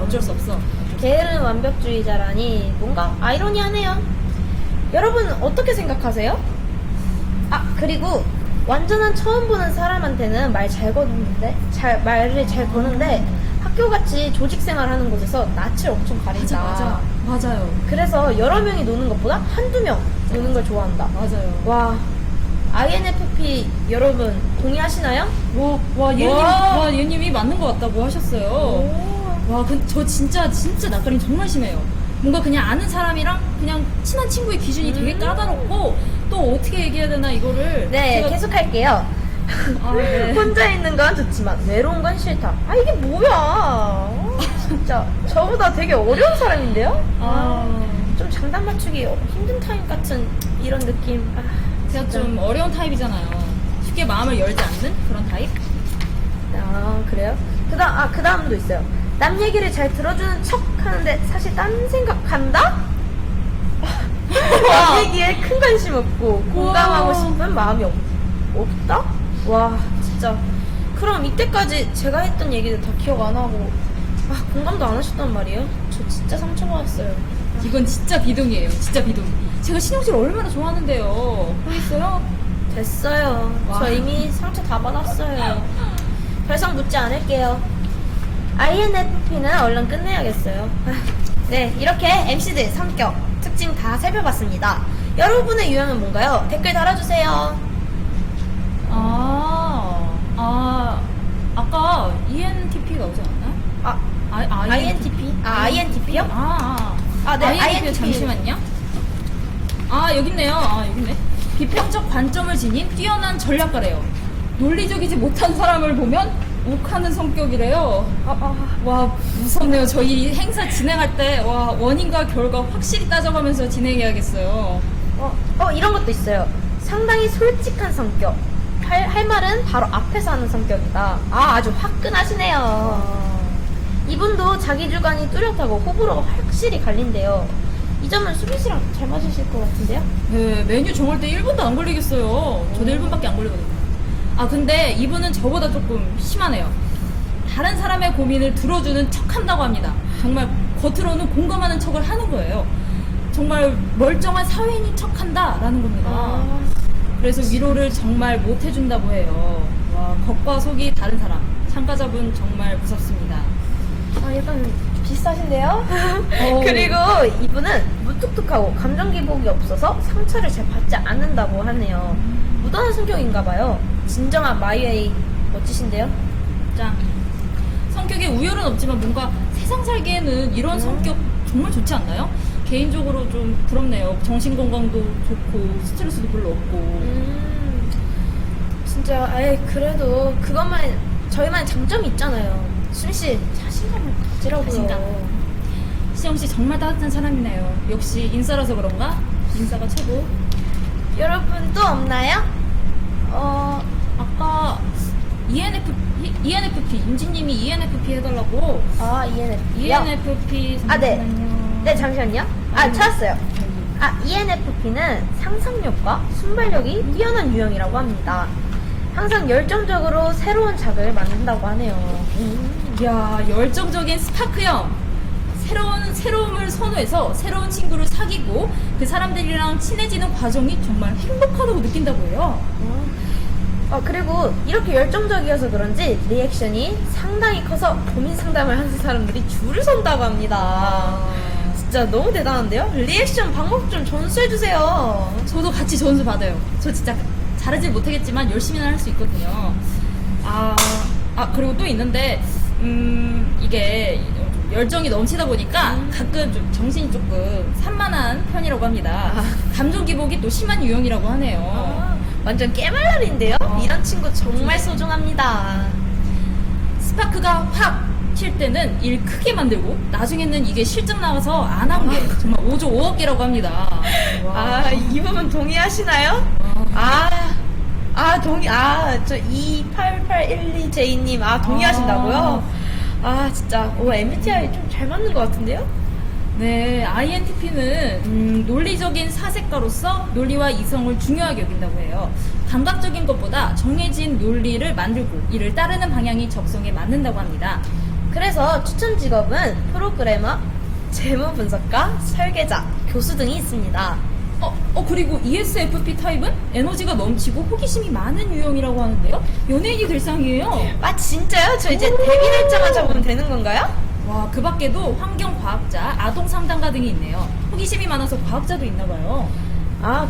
어쩔 수 없어. 게으른 완벽주의자라니 뭔가 아이러니하네요. 여러분 어떻게 생각하세요? 그리고 완전한 처음 보는 사람한테는 말을 잘 거는데 학교같이 조직생활 하는 곳에서 낯을 엄청 가린다. 맞아요. 그래서 여러 명이 노는 것보다 한두 명 노는 걸 좋아한다. 맞아요. 와, INFP 여러분 동의하시나요? 얘님이 맞는 것 같다고 하셨어요. 와, 저 진짜 낯가림 정말 심해요. 뭔가 그냥 아는 사람이랑 그냥 친한 친구의 기준이 되게 까다롭고 또 어떻게 얘기해야 되나 이거를. 네, 계속 할게요. 네. 혼자 있는 건 좋지만 외로운 건 싫다. 이게 뭐야? 진짜 저보다 되게 어려운 사람인데요? 좀 장단 맞추기 힘든 타입 같은 이런 느낌. 제가 좀 어려운 타입이잖아요. 쉽게 마음을 열지 않는 그런 타입? 그래요? 그 다음도 있어요. 남 얘기를 잘 들어주는 척 하는데 사실 딴 생각한다? 남 얘기에 큰 관심 없고 공감하고 싶은 마음이 없다? 와, 진짜. 그럼 이때까지 제가 했던 얘기들 다 기억 안 하고 공감도 안 하셨단 말이에요? 저 진짜 상처받았어요. 이건 진짜 비동이에요. 진짜 비동. 제가 신영씨를 얼마나 좋아하는데요. 그랬어요? 됐어요. 와. 저 이미 상처 다 받았어요. 더 이상 묻지 않을게요. INFP는 얼른 끝내야겠어요. 네, 이렇게 MC들 성격, 특징 다 살펴봤습니다. 여러분의 유형은 뭔가요? 댓글 달아주세요. 아까 ENTP가 오지 않았나요? INTP? INTP요? 네, INTP INTP. 잠시만요. 여기 있네요. 여기 있네. 비평적 관점을 지닌 뛰어난 전략가래요. 논리적이지 못한 사람을 보면 욱하는 성격이래요. 와, 무섭네요. 저희 행사 진행할 때, 원인과 결과 확실히 따져가면서 진행해야겠어요. 이런 것도 있어요. 상당히 솔직한 성격. 할 말은 바로 앞에서 하는 성격이다. 아주 화끈하시네요. 이분도 자기 주관이 뚜렷하고 호불호가 확실히 갈린대요. 이 점은 수빈 씨랑 잘 맞으실 것 같은데요? 네, 메뉴 정할 때 1분도 안 걸리겠어요. 저도 1분밖에 안 걸리거든요. 근데 이분은 저보다 조금 심하네요. 다른 사람의 고민을 들어주는 척 한다고 합니다. 정말 겉으로는 공감하는 척을 하는 거예요. 정말 멀쩡한 사회인인 척 한다라는 겁니다. 그래서 위로를 정말 못 해준다고 해요. 와, 겉과 속이 다른 사람. 참가자분 정말 무섭습니다. 약간 비슷하신데요? 그리고 이분은 무뚝뚝하고 감정 기복이 없어서 상처를 잘 받지 않는다고 하네요. 무던한 성격인가 봐요. 진정한 마이웨이. 멋지신데요? 짱. 성격에 우열은 없지만 뭔가 세상 살기에는 이런 성격 정말 좋지 않나요? 개인적으로 좀 부럽네요. 정신건강도 좋고 스트레스도 별로 없고. 진짜 그래도 저희만의 장점이 있잖아요. 수빈씨 자신감을 가지라고요. 자신감. 시영씨 정말 따뜻한 사람이네요. 역시 인싸라서 그런가? 인싸가 최고. 여러분 또 없나요? 아까 ENFP 윤지님이 ENFP 해달라고. ENFP요? ENFP 잠시만요. 네, 잠시만요. 찾았어요. ENFP는 상상력과 순발력이 뛰어난 유형이라고 합니다. 항상 열정적으로 새로운 작을 만든다고 하네요. 이야, 열정적인 스파크형. 새로움을 선호해서 새로운 친구를 사귀고 그 사람들이랑 친해지는 과정이 정말 행복하다고 느낀다고 해요. 그리고 이렇게 열정적이어서 그런지 리액션이 상당히 커서 고민 상담을 하는 사람들이 줄을 선다고 합니다. 진짜 너무 대단한데요? 리액션 방법 좀 전수해주세요. 저도 같이 전수 받아요. 저 진짜 잘하지 못하겠지만 열심히는 할 수 있거든요. 그리고 또 있는데 이게 열정이 넘치다 보니까 가끔 좀 정신이 조금 산만한 편이라고 합니다. 감정 기복이 또 심한 유형이라고 하네요. 완전 깨말랄인데요? 이런 친구 정말 소중합니다. 스파크가 확 튈 때는 일 크게 만들고 나중에는 이게 실적 나와서 안 한 게 정말 5조 5억 개라고 합니다. 이 부분 동의하시나요? 저 28812J님, 동의하신다고요? 진짜, MBTI 좀 잘 맞는 것 같은데요? 네, INTP는 논리적인 사색가로서 논리와 이성을 중요하게 여긴다고 해요. 감각적인 것보다 정해진 논리를 만들고 이를 따르는 방향이 적성에 맞는다고 합니다. 그래서 추천 직업은 프로그래머, 재무 분석가, 설계자, 교수 등이 있습니다. 그리고 ESFP 타입은 에너지가 넘치고 호기심이 많은 유형이라고 하는데요. 연예인이 될 상이에요. 진짜요? 저 이제 데뷔 날짜마자 보면 되는 건가요? 와, 그 밖에도 환경과학자, 아동상담가 등이 있네요. 호기심이 많아서 과학자도 있나봐요.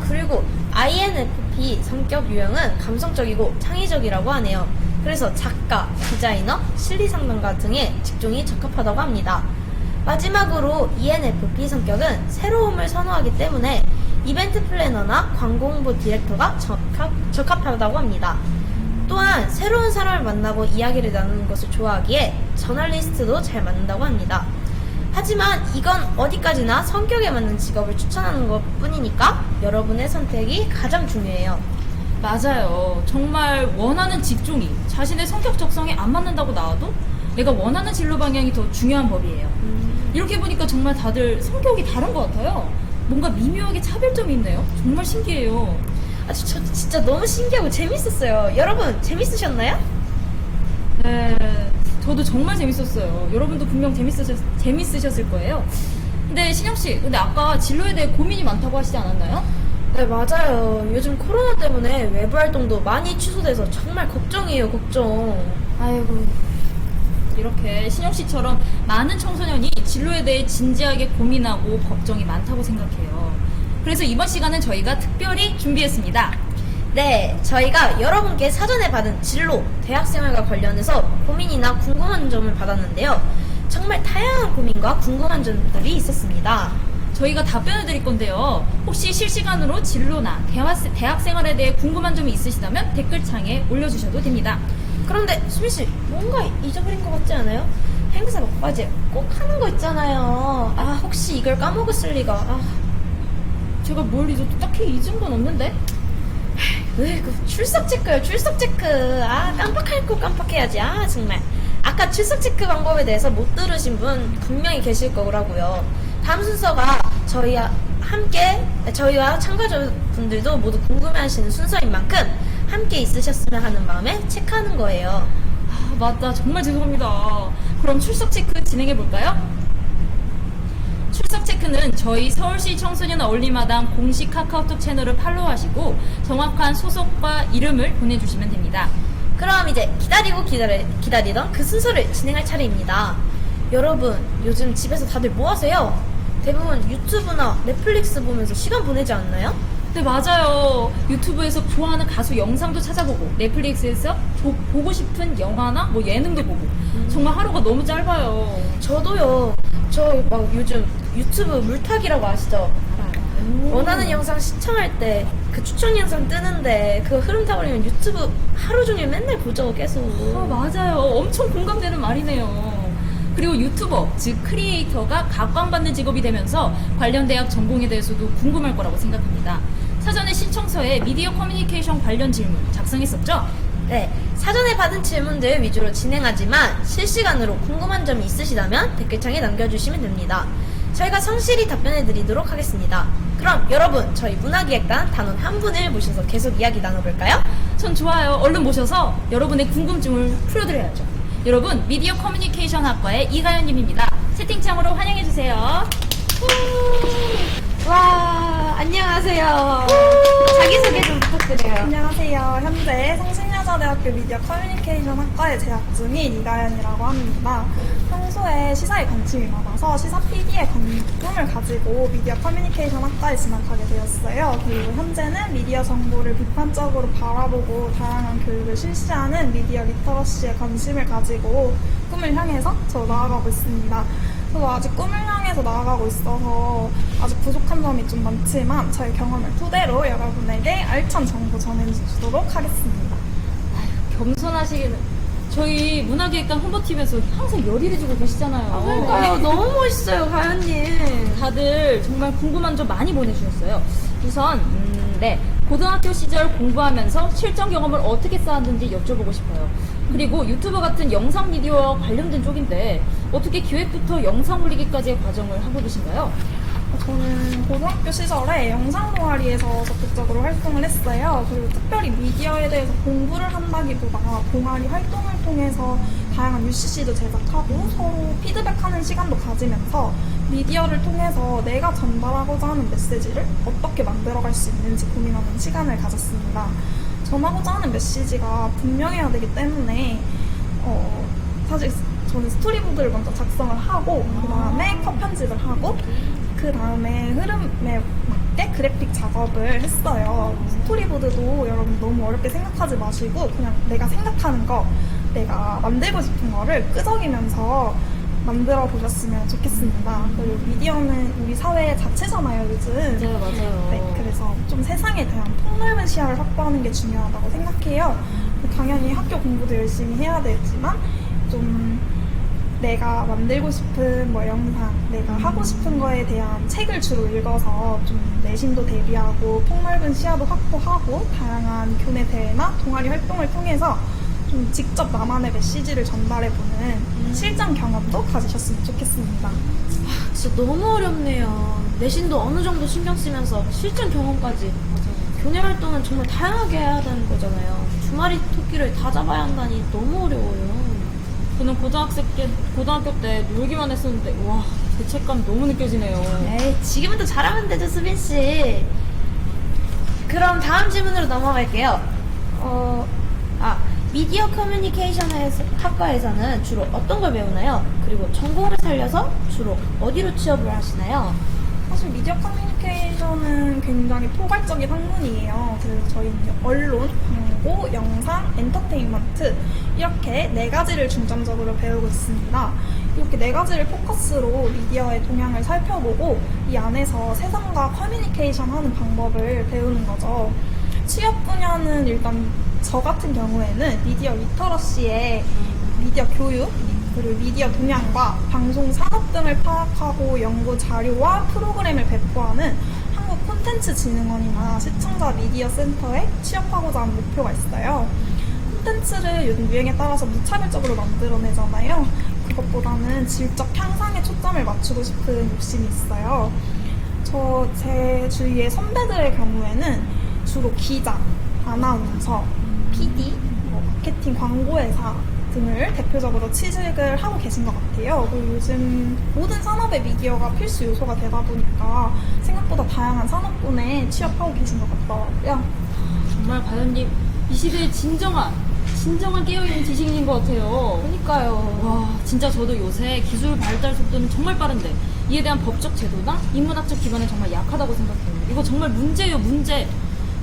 그리고 INFP 성격 유형은 감성적이고 창의적이라고 하네요. 그래서 작가, 디자이너, 심리상담가 등의 직종이 적합하다고 합니다. 마지막으로 ENFP 성격은 새로움을 선호하기 때문에 이벤트 플래너나 광고 홍보 디렉터가 적합하다고 합니다. 또한 새로운 사람을 만나고 이야기를 나누는 것을 좋아하기에 저널리스트도 잘 맞는다고 합니다. 하지만 이건 어디까지나 성격에 맞는 직업을 추천하는 것 뿐이니까 여러분의 선택이 가장 중요해요. 맞아요. 정말 원하는 직종이 자신의 성격 적성에 안 맞는다고 나와도 내가 원하는 진로 방향이 더 중요한 법이에요. 이렇게 보니까 정말 다들 성격이 다른 것 같아요. 뭔가 미묘하게 차별점이 있네요. 정말 신기해요. 저 진짜 너무 신기하고 재밌었어요. 여러분 재밌으셨나요? 네, 저도 정말 재밌었어요. 여러분도 분명 재밌으셨을 거예요. 근데 신영씨, 근데 아까 진로에 대해 고민이 많다고 하시지 않았나요? 네, 맞아요. 요즘 코로나 때문에 외부 활동도 많이 취소돼서 정말 걱정이에요, 걱정. 아이고, 이렇게 신영씨처럼 많은 청소년이 진로에 대해 진지하게 고민하고 걱정이 많다고 생각해요. 그래서 이번 시간은 저희가 특별히 준비했습니다. 네, 저희가 여러분께 사전에 받은 진로, 대학생활과 관련해서 고민이나 궁금한 점을 받았는데요. 정말 다양한 고민과 궁금한 점들이 있었습니다. 저희가 답변을 드릴 건데요. 혹시 실시간으로 진로나 대학 생활에 대해 궁금한 점이 있으시다면 댓글창에 올려주셔도 됩니다. 그런데 수빈씨, 뭔가 잊어버린 것 같지 않아요? 행사 막바지에 꼭 하는 거 있잖아요. 아, 혹시 이걸 까먹었을 리가. 아, 제가 뭘 잊어도 딱히 잊은 건 없는데? 으이구, 출석 체크요, 출석 체크. 아, 깜빡할 거 깜빡해야지. 아, 정말. 아까 출석 체크 방법에 대해서 못 들으신 분 분명히 계실 거라고요. 다음 순서가 저희와 참가자분들도 모두 궁금해하시는 순서인 만큼 함께 있으셨으면 하는 마음에 체크하는 거예요. 아, 맞다. 정말 죄송합니다. 그럼 출석 체크 진행해 볼까요? 출석 체크는 저희 서울시 청소년 어울리마당 공식 카카오톡 채널을 팔로우하시고 정확한 소속과 이름을 보내주시면 됩니다. 그럼 이제 기다리던 그 순서를 진행할 차례입니다. 여러분, 요즘 집에서 다들 뭐 하세요? 대부분 유튜브나 넷플릭스 보면서 시간 보내지 않나요? 네, 맞아요. 유튜브에서 좋아하는 가수 영상도 찾아보고 넷플릭스에서 보고 싶은 영화나 뭐 예능도 보고 정말 하루가 너무 짧아요. 저도요. 저 막 요즘 유튜브 물타기라고 아시죠? 원하는 영상 시청할 때 그 추천 영상 뜨는데 그거 흐름 타버리면 유튜브 하루 종일 맨날 보죠, 계속. 맞아요. 엄청 공감되는 말이네요. 그리고 유튜버, 즉 크리에이터가 각광받는 직업이 되면서 관련 대학 전공에 대해서도 궁금할 거라고 생각합니다. 사전에 신청서에 미디어 커뮤니케이션 관련 질문 작성했었죠? 네, 사전에 받은 질문들 위주로 진행하지만 실시간으로 궁금한 점이 있으시다면 댓글창에 남겨주시면 됩니다. 저희가 성실히 답변해 드리도록 하겠습니다. 그럼 여러분, 저희 문화기획단 단원 한 분을 모셔서 계속 이야기 나눠볼까요? 전 좋아요. 얼른 모셔서 여러분의 궁금증을 풀어드려야죠. 여러분, 미디어 커뮤니케이션 학과의 이가연님입니다. 채팅창으로 환영해주세요. 와, 안녕하세요. 자기소개 좀 부탁드려요. 안녕하세요. 현재 성신여자대학교 미디어 커뮤니케이션 학과에 재학 중인 이가연이라고 합니다. 평소에 시사에 관심이 많아서 시사 PD의 꿈을 가지고 미디어 커뮤니케이션 학과에 진학하게 되었어요. 그리고 현재는 미디어 정보를 비판적으로 바라보고 다양한 교육을 실시하는 미디어 리터러시에 관심을 가지고 꿈을 향해서 나아가고 있습니다. 저도 아직 꿈을 향해서 나아가고 있어서 아직 부족한 점이 좀 많지만 저의 경험을 토대로 여러분에게 알찬 정보 전해주도록 하겠습니다. 겸손하시기는. 저희 문화기획단 홍보팀에서 항상 열의를 주고 계시잖아요. 그러니까요, 너무 멋있어요, 가연님. 다들 정말 궁금한 점 많이 보내주셨어요. 우선 고등학교 시절 공부하면서 실전 경험을 어떻게 쌓았는지 여쭤보고 싶어요. 그리고 유튜브 같은 영상 미디어와 관련된 쪽인데 어떻게 기획부터 영상 올리기까지의 과정을 하고 계신가요? 저는 고등학교 시절에 영상 동아리에서 적극적으로 활동을 했어요. 그리고 특별히 미디어에 대해서 공부를 한다기보다 동아리 활동을 통해서 다양한 UCC도 제작하고 서로 피드백하는 시간도 가지면서 미디어를 통해서 내가 전달하고자 하는 메시지를 어떻게 만들어갈 수 있는지 고민하는 시간을 가졌습니다. 전하고자 하는 메시지가 분명해야 되기 때문에 사실 저는 스토리보드를 먼저 작성을 하고 그 다음에 컷 편집을 하고 그 다음에 흐름에 맞게 그래픽 작업을 했어요. 스토리보드도 여러분 너무 어렵게 생각하지 마시고 그냥 내가 생각하는 거, 내가 만들고 싶은 거를 끄적이면서 만들어 보셨으면 좋겠습니다. 그리고 미디어는 우리 사회 자체잖아요, 요즘. 네, 맞아요. 네, 그래서 좀 세상에 대한 폭넓은 시야를 확보하는 게 중요하다고 생각해요. 당연히 학교 공부도 열심히 해야 되지만 좀 내가 만들고 싶은 영상, 내가 하고 싶은 거에 대한 책을 주로 읽어서 좀 내신도 대비하고 폭넓은 시야도 확보하고 다양한 교내 대회나 동아리 활동을 통해서 좀 직접 나만의 메시지를 전달해보는 실전 경험도 가지셨으면 좋겠습니다. 진짜 너무 어렵네요. 내신도 어느 정도 신경 쓰면서 실전 경험까지. 교내 활동은 정말 다양하게 해야 되는 거잖아요. 주말이 토끼를 다 잡아야 한다니 너무 어려워요. 저는 고등학교 때 놀기만 했었는데 와, 죄책감 너무 느껴지네요. 에이, 지금부터 잘하면 되죠, 수빈씨. 그럼 다음 질문으로 넘어갈게요. 미디어 커뮤니케이션 학과에서는 주로 어떤 걸 배우나요? 그리고 전공을 살려서 주로 어디로 취업을 하시나요? 사실 미디어 커뮤니케이션은 굉장히 포괄적인 학문이에요. 그래서 저희는 언론, 광고, 영상, 엔터테인먼트 이렇게 네 가지를 중점적으로 배우고 있습니다. 이렇게 네 가지를 포커스로 미디어의 동향을 살펴보고 이 안에서 세상과 커뮤니케이션 하는 방법을 배우는 거죠. 취업 분야는 일단 저 같은 경우에는 미디어 리터러시에 미디어 교육, 그리고 미디어 동향과 방송 산업 등을 파악하고 연구 자료와 프로그램을 배포하는 한국콘텐츠진흥원이나 시청자 미디어 센터에 취업하고자 하는 목표가 있어요. 콘텐츠를 요즘 유행에 따라서 무차별적으로 만들어내잖아요. 그것보다는 질적 향상에 초점을 맞추고 싶은 욕심이 있어요. 제 주위의 선배들의 경우에는 주로 기자, 아나운서, PD, 마케팅 광고회사 등을 대표적으로 취직을 하고 계신 것 같아요. 그리고 요즘 모든 산업의 미디어가 필수 요소가 되다 보니까 생각보다 다양한 산업군에 취업하고 계신 것 같더라고요. 정말 과연님 이 시대의 진정한 깨어있는 지식인인 것 같아요. 그러니까요. 와, 진짜 저도 요새 기술 발달 속도는 정말 빠른데 이에 대한 법적 제도나 인문학적 기반은 정말 약하다고 생각해요. 이거 정말 문제예요, 문제.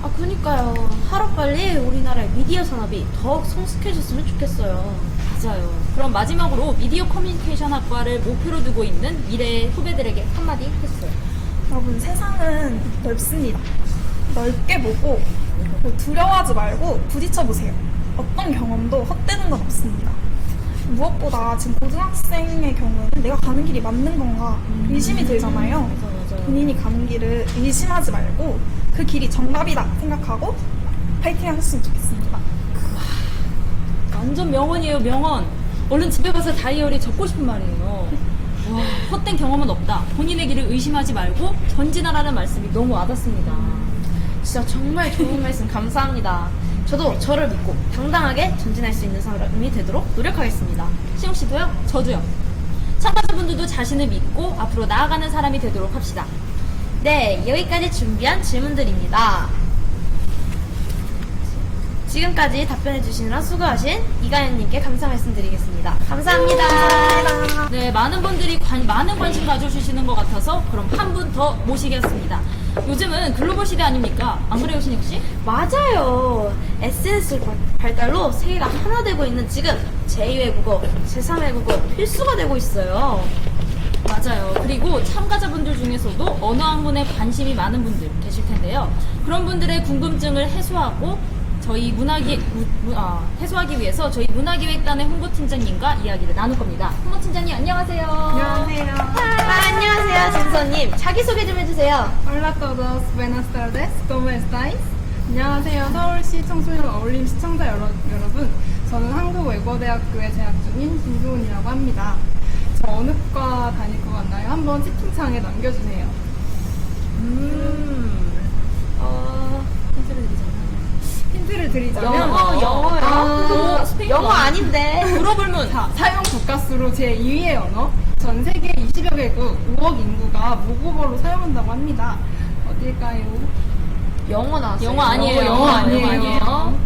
아, 그러니까요. 하루빨리 우리나라의 미디어 산업이 더욱 성숙해졌으면 좋겠어요. 맞아요. 그럼 마지막으로 미디어 커뮤니케이션 학과를 목표로 두고 있는 미래의 후배들에게 한마디 해주세요. 여러분, 세상은 넓습니다. 넓게 보고 두려워하지 말고 부딪혀보세요. 어떤 경험도 헛되는 건 없습니다. 무엇보다 지금 고등학생의 경우에는 내가 가는 길이 맞는 건가 의심이 들잖아요. 맞아요. 본인이 가는 길을 의심하지 말고 그 길이 정답이다 생각하고 파이팅 하셨으면 좋겠습니다. 완전 명언이에요, 명언. 얼른 집에 가서 다이어리 적고 싶은 말이에요. 와, 헛된 경험은 없다. 본인의 길을 의심하지 말고 전진하라는 말씀이 너무 와닿습니다. 진짜 정말 좋은 말씀 감사합니다. 저도 저를 믿고 당당하게 전진할 수 있는 사람이 되도록 노력하겠습니다. 시영 씨도요? 저도요. 참가자분들도 자신을 믿고 앞으로 나아가는 사람이 되도록 합시다. 네, 여기까지 준비한 질문들입니다. 지금까지 답변해주시느라 수고하신 이가연님께 감사 말씀드리겠습니다. 감사합니다. 네, 많은 분들이 많은 관심 가져주시는 것 같아서 그럼 한 분 더 모시겠습니다. 요즘은 글로벌 시대 아닙니까? 안 그래요, 신영 씨? 맞아요. SNS 발달로 세계가 하나 되고 있는 지금 제2외국어, 제3외국어 필수가 되고 있어요. 맞아요. 그리고 참가자분들 중에서도 언어 학문에 관심이 많은 분들 계실 텐데요. 그런 분들의 궁금증을 해소하고 저희 해소하기 위해서 저희 문화기획단의 홍보팀장님과 이야기를 나눌 겁니다. 홍보팀장님 안녕하세요. 안녕하세요. 안녕하세요, 진서님. 자기소개 좀 해주세요. Hola a todos. Buenas tardes. ¿Cómo estáis? 안녕하세요. 서울시 청소년 어울림 시청자 여러분. 저는 한국외국어대학교에 재학 중인 김수훈이라고 합니다. 저 어느 과 다닐 것 같나요? 한번 채팅창에 남겨주세요. 힌트를 드리자면 영어요? 스페인어. 영어 아닌데. 물어볼문. 자, 사용 국가수로 제2위의 언어. 전 세계 20여 개국 5억 인구가 모국어로 사용한다고 합니다. 어딜까요? 영어 나왔어요. 영어 아니에요. 영어 아니에요. 아니에요.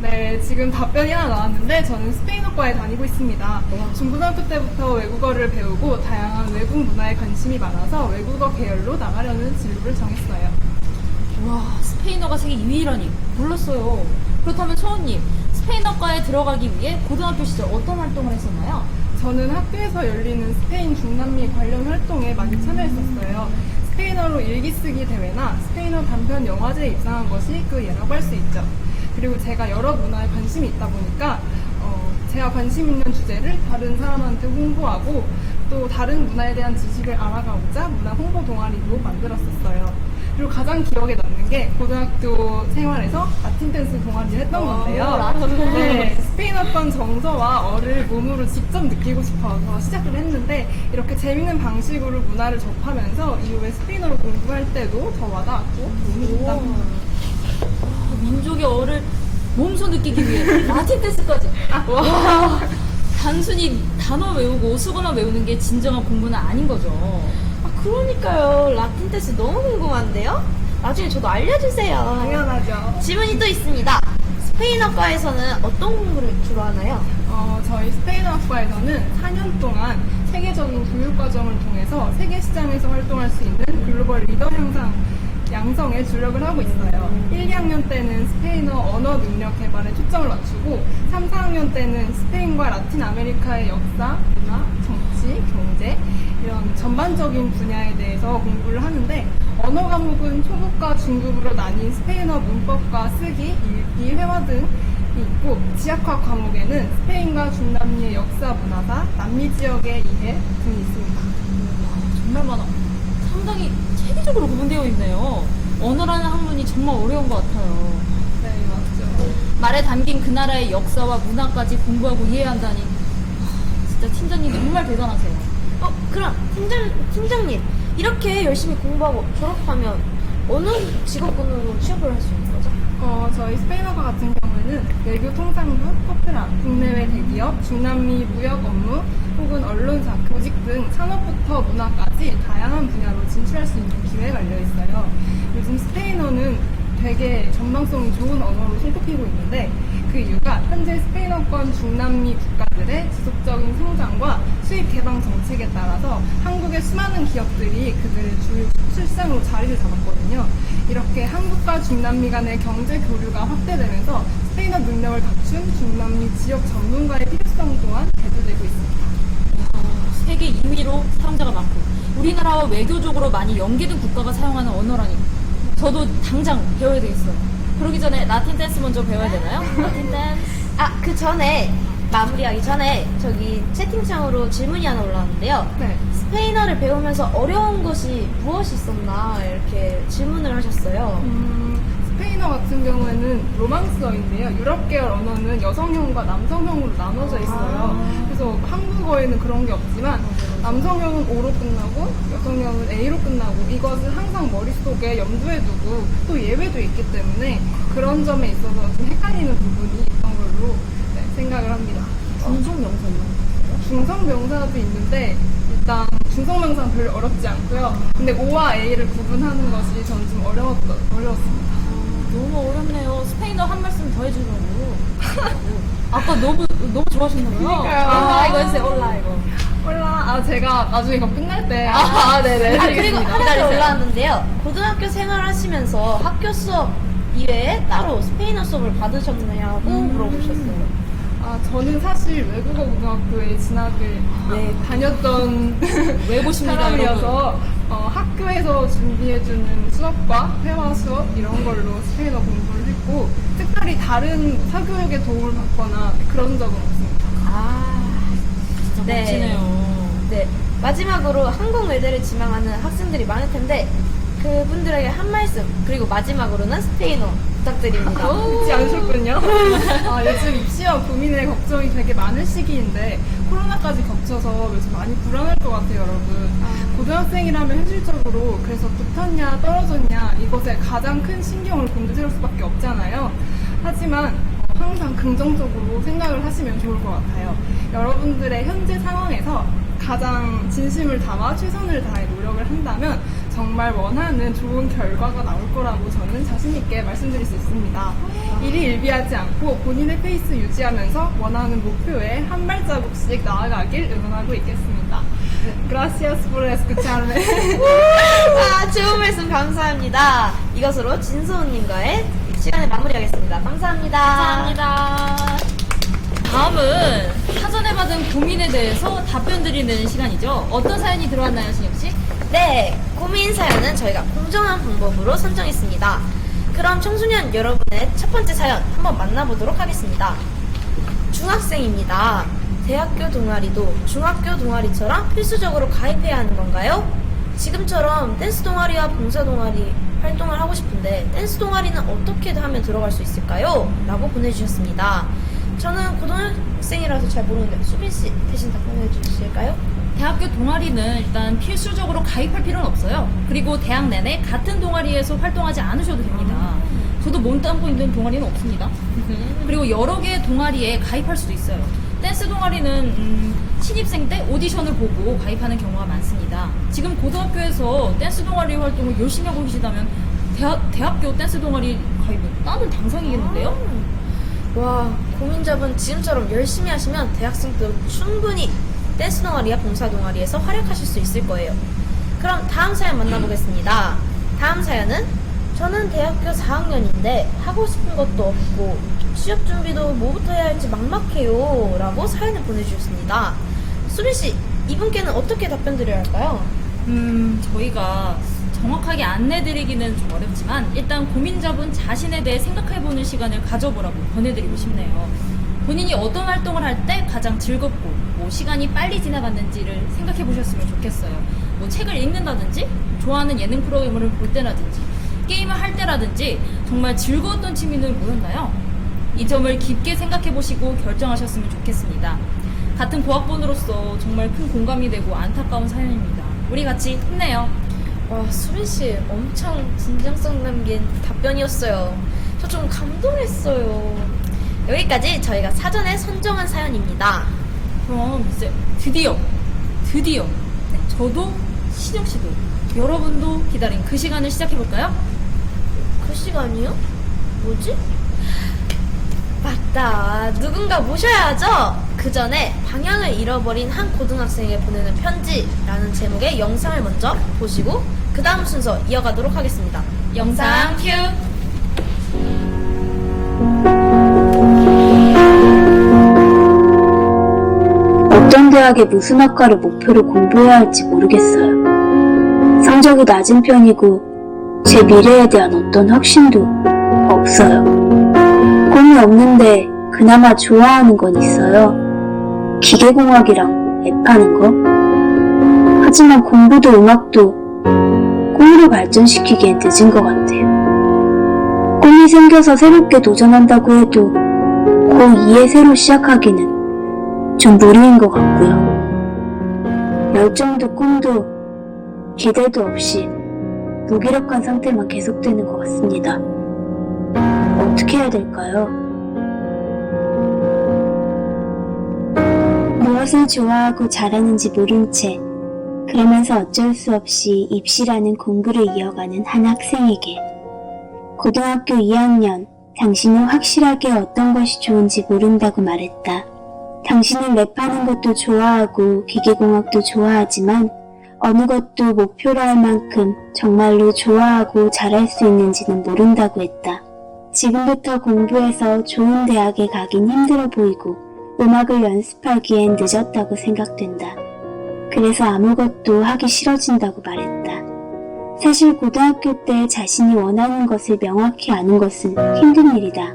네, 지금 답변이 하나 나왔는데 저는 스페인어과에 다니고 있습니다. 중고등학교 때부터 외국어를 배우고 다양한 외국 문화에 관심이 많아서 외국어 계열로 나가려는 진로를 정했어요. 와, 스페인어가 세계 2위라니 몰랐어요. 그렇다면 소은님, 스페인어과에 들어가기 위해 고등학교 시절 어떤 활동을 했었나요? 저는 학교에서 열리는 스페인 중남미 관련 활동에 많이 참여했었어요. 스페인어로 일기 쓰기 대회나 스페인어 단편 영화제에 입상한 것이 그 예라고 할 수 있죠. 그리고 제가 여러 문화에 관심이 있다 보니까 제가 관심 있는 주제를 다른 사람한테 홍보하고 또 다른 문화에 대한 지식을 알아가고자 문화 홍보 동아리도 만들었었어요. 그리고 가장 기억에 남는 게 고등학교 생활에서 라틴 댄스 동아리를 했던 건데요. 네, 스페인어권 정서와 어를 몸으로 직접 느끼고 싶어서 시작을 했는데 이렇게 재밌는 방식으로 문화를 접하면서 이후에 스페인어를 공부할 때도 더 와닿았고 도움이 됐답니다. 민족의 어를 몸소 느끼기 위해 라틴 댄스까지. 와, 단순히 단어 외우고 수거만 외우는 게 진정한 공부는 아닌 거죠. 그러니까요. 라틴 댄스 너무 궁금한데요? 나중에 저도 알려주세요. 당연하죠. 질문이 또 있습니다. 스페인어과에서는 어떤 공부를 주로 하나요? 저희 스페인어학과에서는 4년 동안 세계적인 교육 과정을 통해서 세계 시장에서 활동할 수 있는 글로벌 리더 양성에 주력을 하고 있어요. 1, 2학년 때는 스페인어 언어 능력 개발에 초점을 맞추고 3, 4학년 때는 스페인과 라틴 아메리카의 역사, 문화, 정치, 경제 이런 전반적인 분야에 대해서 공부를 하는데 언어 과목은 초급과 중급으로 나뉜 스페인어 문법과 쓰기, 읽기, 회화 등이 있고 지역학 과목에는 스페인과 중남미의 역사, 문화사, 남미 지역의 이해 등이 있습니다. 정말 많아. 상당히 체계적으로 구분되어 있네요. 언어라는 학문이 정말 어려운 것 같아요. 네, 맞죠. 말에 담긴 그 나라의 역사와 문화까지 공부하고 이해한다니. 진짜 팀장님 정말 대단하세요. 그럼 팀장님 이렇게 열심히 공부하고 졸업하면 어느 직업군으로 취업을 할 수 있는 거죠? 저희 스페인어과 같은 경우에는 외교 통상부, 커플업, 국내외 대기업, 중남미 무역 업무, 혹은 언론사, 교직 등 산업부터 문화까지 다양한 분야로 진출할 수 있는 기회가 열려 있어요. 요즘 스페인어는 되게 전망성이 좋은 언어로 손꼽히고 있는데 그 이유가 현재 스페인어권 중남미 국가들의 지속적인 성장과 수입 개방 정책에 따라서 한국의 수많은 기업들이 그들의 주요 수출상으로 자리를 잡았거든요. 이렇게 한국과 중남미 간의 경제 교류가 확대되면서 스페인어 능력을 갖춘 중남미 지역 전문가의 필요성 또한 대두되고 있습니다. 세계 2위로 사용자가 많고 우리나라와 외교적으로 많이 연계된 국가가 사용하는 언어라니 저도 당장 배워야 되겠어요. 그러기 전에 라틴 댄스 먼저 배워야 되나요? 라틴 댄스. 그 전에 마무리하기 전에 저기 채팅창으로 질문이 하나 올라왔는데요. 네. 스페인어를 배우면서 어려운 것이 무엇이 있었나 이렇게 질문을 하셨어요. 스페인어 같은 경우에는 로망스어인데요. 유럽 계열 언어는 여성형과 남성형으로 나눠져 있어요. 그래서 한국어에는 그런 게 없지만 남성형은 O로 끝나고 여성형은 A로 끝나고 이것을 항상 머릿속에 염두에 두고 또 예외도 있기 때문에 그런 점에 있어서 좀 헷갈리는 부분이 있던 걸로 생각을 합니다. 중성명사 이런 중성명사도 있는데 일단 중성명사는 별로 어렵지 않고요. 근데 O와 A를 구분하는 것이 저는 좀 어려웠습니다. 너무 어렵네요. 스페인어 한 말씀 더 해주려고. 아까 너무 좋아하셨나봐요. 그러니까요. 이거 해주세요. 올라 이거. 몰라. 제가 나중에 이거 끝날 때. 네네. 그리고 하나 올라왔는데요. 고등학교 생활하시면서 학교 수업 이외에 따로 스페인어 수업을 받으셨냐고 물어보셨어요. 저는 사실 외국어 고등학교에 진학을 다녔던 외고십니다, 사람이어서 학교에서 준비해주는 수업과 회화 수업 이런 걸로 스페인어 공부를 했고 특별히 다른 사교육에 도움을 받거나 그런 적은 없습니다. 진짜 멋지네요. 네. 마지막으로 한국 외대를 지망하는 학생들이 많을 텐데 그분들에게 한 말씀 그리고 마지막으로는 스페인어 부탁드립니다. 듣지 않으셨군요. 요즘 입시와 고민에 걱정이 되게 많은 시기인데 코로나까지 겹쳐서 요즘 많이 불안할 것 같아요, 여러분. 고등학생이라면 현실적으로 그래서 붙었냐 떨어졌냐 이것에 가장 큰 신경을 곤두세울 수밖에 없잖아요. 하지만 항상 긍정적으로 생각을 하시면 좋을 것 같아요. 여러분들의 현재 상황에서 가장 진심을 담아 최선을 다해 노력을 한다면 정말 원하는 좋은 결과가 나올 거라고 저는 자신 있게 말씀드릴 수 있습니다. 일이 일비하지 않고 본인의 페이스 유지하면서 원하는 목표에 한 발자국씩 나아가길 응원하고 있겠습니다. Gracias por escucharme. 좋은 말씀 감사합니다. 이것으로 진소은님과의 시간을 마무리하겠습니다. 감사합니다. 감사합니다. 다음은 사전에 받은 고민에 대해서 답변 드리는 시간이죠. 어떤 사연이 들어왔나요, 신혁씨? 네, 고민 사연은 저희가 공정한 방법으로 선정했습니다. 그럼 청소년 여러분의 첫 번째 사연 한번 만나보도록 하겠습니다. 중학생입니다. 대학교 동아리도 중학교 동아리처럼 필수적으로 가입해야 하는 건가요? 지금처럼 댄스 동아리와 봉사 동아리 활동을 하고 싶은데 댄스 동아리는 어떻게 하면 들어갈 수 있을까요? 라고 보내주셨습니다. 저는 고등학생이라서 잘 모르는데 수빈씨 대신 답변해 주실까요? 대학교 동아리는 일단 필수적으로 가입할 필요는 없어요. 그리고 대학 내내 같은 동아리에서 활동하지 않으셔도 됩니다. 저도 몸담고 있는 동아리는 없습니다. 그리고 여러 개의 동아리에 가입할 수도 있어요. 댄스 동아리는 신입생 때 오디션을 보고 가입하는 경우가 많습니다. 지금 고등학교에서 댄스 동아리 활동을 열심히 하고 계시다면 대학교 댄스 동아리 가입은 나는 당상이겠는데요? 와, 고민자분 지금처럼 열심히 하시면 대학생 때도 충분히 댄스 동아리와 봉사 동아리에서 활약하실 수 있을 거예요. 그럼 다음 사연 만나보겠습니다. 다음 사연은 저는 대학교 4학년인데 하고 싶은 것도 없고 취업 준비도 뭐부터 해야 할지 막막해요 라고 사연을 보내주셨습니다. 수빈씨, 이분께는 어떻게 답변 드려야 할까요? 저희가 정확하게 안내드리기는 좀 어렵지만 일단 고민자분 자신에 대해 생각해보는 시간을 가져보라고 권해드리고 싶네요. 본인이 어떤 활동을 할 때 가장 즐겁고 뭐 시간이 빨리 지나갔는지를 생각해보셨으면 좋겠어요. 뭐 책을 읽는다든지 좋아하는 예능 프로그램을 볼 때라든지 게임을 할 때라든지 정말 즐거웠던 취미는 뭐였나요? 이 점을 깊게 생각해보시고 결정하셨으면 좋겠습니다. 같은 고학번으로서 정말 큰 공감이 되고 안타까운 사연입니다. 우리 같이 힘내요. 와, 수빈씨 엄청 진정성 담긴 답변이었어요. 저 좀 감동했어요. 여기까지 저희가 사전에 선정한 사연입니다. 그럼 이제 드디어 저도 신영씨도 여러분도 기다린 그 시간을 시작해볼까요? 그 시간이요? 뭐지? 맞다. 누군가 모셔야죠? 그 전에 방향을 잃어버린 한 고등학생에게 보내는 편지라는 제목의 영상을 먼저 보시고 그 다음 순서 이어가도록 하겠습니다. 영상 큐! 어떤 대학에 무슨 학과를 목표로 공부해야 할지 모르겠어요. 성적이 낮은 편이고 제 미래에 대한 어떤 확신도 없어요. 꿈이 없는데 그나마 좋아하는 건 있어요. 기계공학이랑 랩하는 거. 하지만 공부도 음악도 꿈으로 발전시키기엔 늦은 것 같아요. 꿈이 생겨서 새롭게 도전한다고 해도 고2에 새로 시작하기는 좀 무리인 것 같고요. 열정도 꿈도 기대도 없이 무기력한 상태만 계속되는 것 같습니다. 어떻게 해야 될까요? 무엇을 좋아하고 잘하는지 모른 채 그러면서 어쩔 수 없이 입시라는 공부를 이어가는 한 학생에게 고등학교 2학년, 당신은 확실하게 어떤 것이 좋은지 모른다고 말했다. 당신은 랩하는 것도 좋아하고 기계공학도 좋아하지만 어느 것도 목표로 할 만큼 정말로 좋아하고 잘할 수 있는지는 모른다고 했다. 지금부터 공부해서 좋은 대학에 가긴 힘들어 보이고 음악을 연습하기엔 늦었다고 생각된다. 그래서 아무것도 하기 싫어진다고 말했다. 사실 고등학교 때 자신이 원하는 것을 명확히 아는 것은 힘든 일이다.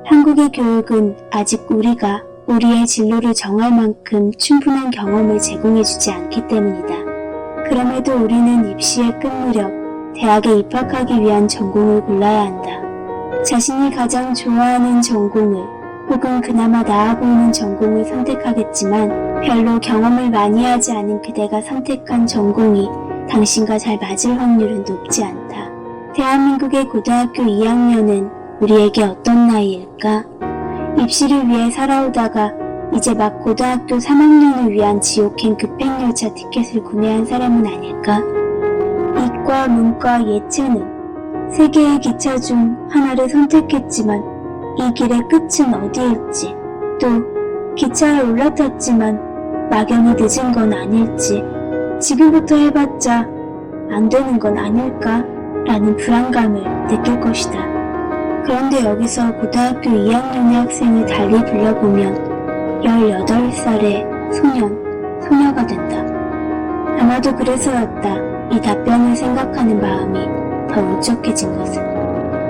한국의 교육은 아직 우리가 우리의 진로를 정할 만큼 충분한 경험을 제공해주지 않기 때문이다. 그럼에도 우리는 입시에 끝 무렵 대학에 입학하기 위한 전공을 골라야 한다. 자신이 가장 좋아하는 전공을 혹은 그나마 나아 보이는 전공을 선택하겠지만 별로 경험을 많이 하지 않은 그대가 선택한 전공이 당신과 잘 맞을 확률은 높지 않다. 대한민국의 고등학교 2학년은 우리에게 어떤 나이일까? 입시를 위해 살아오다가 이제 막 고등학교 3학년을 위한 지옥행 급행열차 티켓을 구매한 사람은 아닐까? 이과, 문과, 예체능 세 개의 기차 중 하나를 선택했지만 이 길의 끝은 어디일지, 또 기차에 올라탔지만 막연히 늦은 건 아닐지, 지금부터 해봤자 안 되는 건 아닐까? 라는 불안감을 느낄 것이다. 그런데 여기서 고등학교 2학년의 학생을 달리 불러보면 18살의 소녀가 된다. 아마도 그래서였다. 이 답변을 생각하는 마음이 더 울적해진 것은.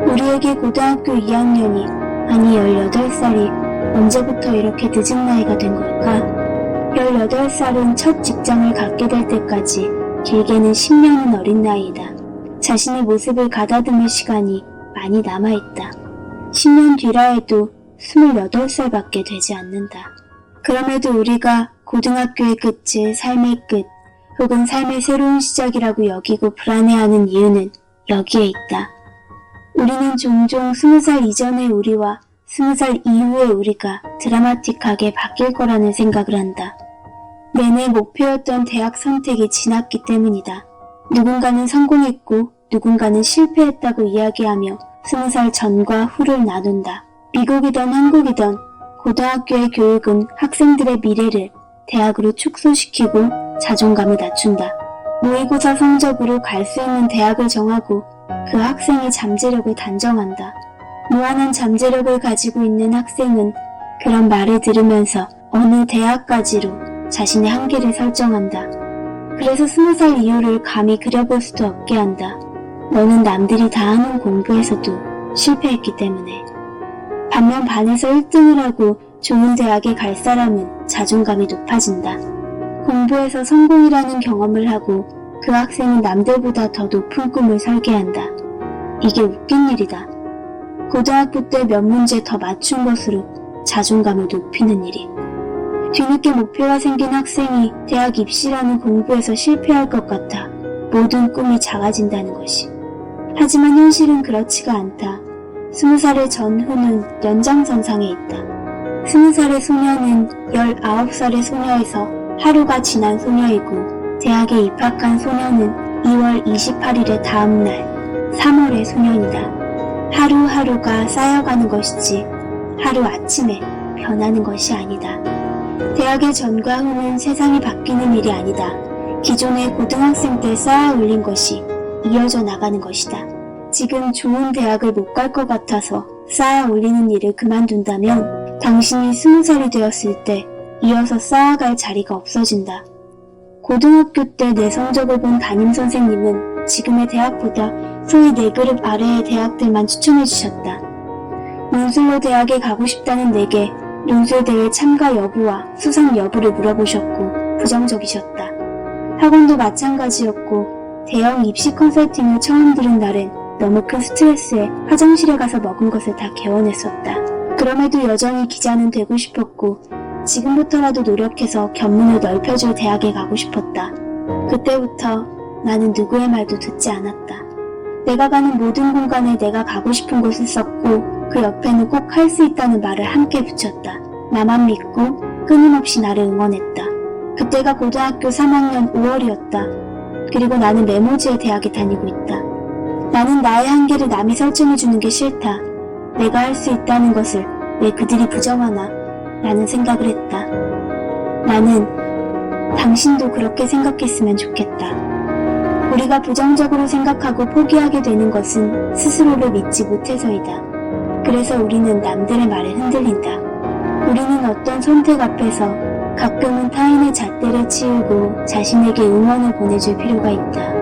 우리에게 고등학교 2학년이, 아니 18살이 언제부터 이렇게 늦은 나이가 된 걸까? 18살은 첫 직장을 갖게 될 때까지 길게는 10년은 어린 나이이다. 자신의 모습을 가다듬을 시간이 많이 남아있다. 10년 뒤라 해도 28살밖에 되지 않는다. 그럼에도 우리가 고등학교의 끝을 삶의 끝 혹은 삶의 새로운 시작이라고 여기고 불안해하는 이유는 여기에 있다. 우리는 종종 20살 이전의 우리와 20살 이후의 우리가 드라마틱하게 바뀔 거라는 생각을 한다. 내내 목표였던 대학 선택이 지났기 때문이다. 누군가는 성공했고 누군가는 실패했다고 이야기하며 20살 전과 후를 나눈다. 미국이든 한국이든 고등학교의 교육은 학생들의 미래를 대학으로 축소시키고 자존감을 낮춘다. 모의고사 성적으로 갈 수 있는 대학을 정하고 그 학생의 잠재력을 단정한다. 무한한 잠재력을 가지고 있는 학생은 그런 말을 들으면서 어느 대학까지로 자신의 한계를 설정한다. 그래서 20살 이후를 감히 그려볼 수도 없게 한다. 너는 남들이 다 하는 공부에서도 실패했기 때문에. 반면 반에서 1등을 하고 좋은 대학에 갈 사람은 자존감이 높아진다. 공부에서 성공이라는 경험을 하고 그 학생은 남들보다 더 높은 꿈을 설계한다. 이게 웃긴 일이다. 고등학교 때 몇 문제 더 맞춘 것으로 자존감을 높이는 일이. 뒤늦게 목표가 생긴 학생이 대학 입시라는 공부에서 실패할 것 같아 모든 꿈이 작아진다는 것이. 하지만 현실은 그렇지가 않다. 20살의 전후는 연장선상에 있다. 20살의 소녀는 19살의 소녀에서 하루가 지난 소녀이고 대학에 입학한 소녀는 2월 28일의 다음날 3월의 소년이다. 하루하루가 쌓여가는 것이지 하루아침에 변하는 것이 아니다. 대학의 전과 후는 세상이 바뀌는 일이 아니다. 기존의 고등학생 때 쌓아 올린 것이 이어져 나가는 것이다. 지금 좋은 대학을 못 갈 것 같아서 쌓아 올리는 일을 그만둔다면 당신이 20살이 되었을 때 이어서 쌓아갈 자리가 없어진다. 고등학교 때 내 성적을 본 담임선생님은 지금의 대학보다 소위 4그룹 아래의 대학들만 추천해 주셨다. 논술로 대학에 가고 싶다는 내게 논술대회 참가 여부와 수상 여부를 물어보셨고 부정적이셨다. 학원도 마찬가지였고 대형 입시 컨설팅을 처음 들은 날엔 너무 큰 스트레스에 화장실에 가서 먹은 것을 다 개원했었다. 그럼에도 여전히 기자는 되고 싶었고 지금부터라도 노력해서 견문을 넓혀줄 대학에 가고 싶었다. 그때부터 나는 누구의 말도 듣지 않았다. 내가 가는 모든 공간에 내가 가고 싶은 곳을 썼고 그 옆에는 꼭 할 수 있다는 말을 함께 붙였다. 나만 믿고 끊임없이 나를 응원했다. 그때가 고등학교 3학년 5월이었다. 그리고 나는 메모지의 대학에 다니고 있다. 나는 나의 한계를 남이 설정해주는 게 싫다. 내가 할 수 있다는 것을 왜 그들이 부정하나? 라는 생각을 했다. 나는 당신도 그렇게 생각했으면 좋겠다. 우리가 부정적으로 생각하고 포기하게 되는 것은 스스로를 믿지 못해서이다. 그래서 우리는 남들의 말에 흔들린다. 우리는 어떤 선택 앞에서 가끔은 타인의 잣대를 치우고 자신에게 응원을 보내줄 필요가 있다.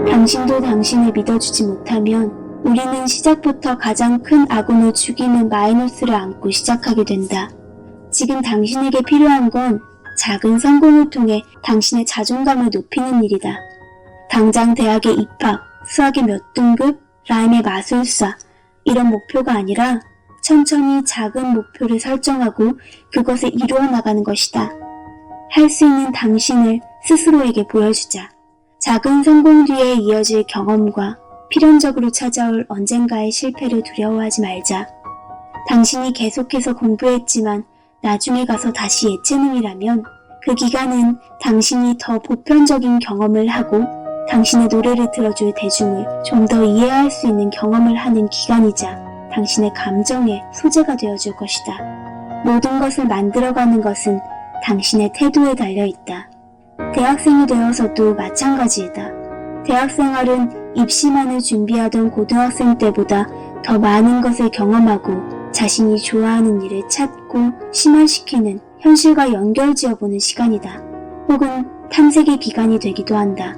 당신도 당신을 믿어주지 못하면 우리는 시작부터 가장 큰 아군을 죽이는 마이너스를 안고 시작하게 된다. 지금 당신에게 필요한 건 작은 성공을 통해 당신의 자존감을 높이는 일이다. 당장 대학에 입학, 수학의 몇 등급, 라임의 마술사 이런 목표가 아니라 천천히 작은 목표를 설정하고 그것을 이루어 나가는 것이다. 할 수 있는 당신을 스스로에게 보여주자. 작은 성공 뒤에 이어질 경험과 필연적으로 찾아올 언젠가의 실패를 두려워하지 말자. 당신이 계속해서 공부했지만 나중에 가서 다시 예체능이라면 그 기간은 당신이 더 보편적인 경험을 하고 당신의 노래를 들어줄 대중을 좀 더 이해할 수 있는 경험을 하는 기간이자 당신의 감정의 소재가 되어줄 것이다. 모든 것을 만들어가는 것은 당신의 태도에 달려있다. 대학생이 되어서도 마찬가지이다. 대학생활은 입시만을 준비하던 고등학생 때보다 더 많은 것을 경험하고 자신이 좋아하는 일을 찾고 심화시키는 현실과 연결지어보는 시간이다. 혹은 탐색의 기간이 되기도 한다.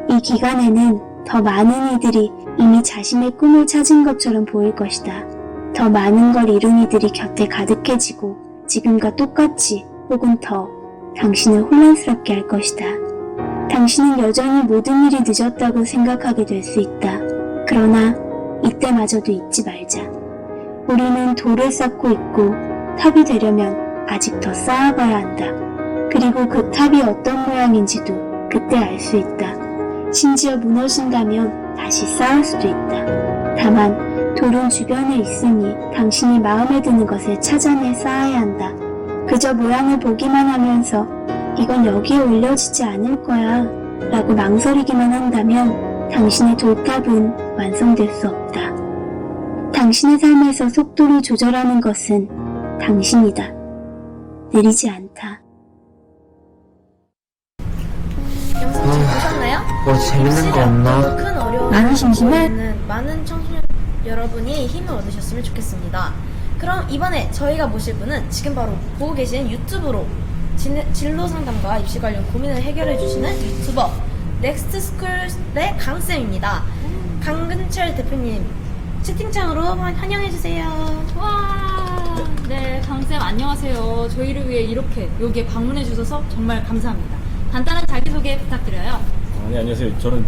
이 기간에는 더 많은 이들이 이미 자신의 꿈을 찾은 것처럼 보일 것이다. 더 많은 걸 이룬 이들이 곁에 가득해지고 지금과 똑같이 혹은 더 당신을 혼란스럽게 할 것이다. 당신은 여전히 모든 일이 늦었다고 생각하게 될 수 있다. 그러나 이때마저도 잊지 말자. 우리는 돌을 쌓고 있고 탑이 되려면 아직 더 쌓아가야 한다. 그리고 그 탑이 어떤 모양인지도 그때 알 수 있다. 심지어 무너진다면 다시 쌓을 수도 있다. 다만 돌은 주변에 있으니 당신이 마음에 드는 것을 찾아내 쌓아야 한다. 그저 모양을 보기만 하면서 이건 여기에 올려지지 않을 거야 라고 망설이기만 한다면 당신의 돌탑은 완성될 수 없다. 당신의 삶에서 속도를 조절하는 것은 당신이다. 느리지 않다. 영상 잘 보셨나요? 뭐 재밌는 거 없나? 큰 어려움 많이 심심해? 있는 많은 청소년 여러분이 힘을 얻으셨으면 좋겠습니다. 그럼 이번에 저희가 모실 분은 지금 바로 보고 계신 유튜브로 진로 상담과 입시 관련 고민을 해결해 주시는 유튜버 넥스트스쿨의 강쌤입니다. 강근철 대표님 채팅창으로 환영해 주세요. 와, 네, 강쌤 안녕하세요. 저희를 위해 이렇게 여기에 방문해 주셔서 정말 감사합니다. 간단한 자기소개 부탁드려요. 네, 안녕하세요. 저는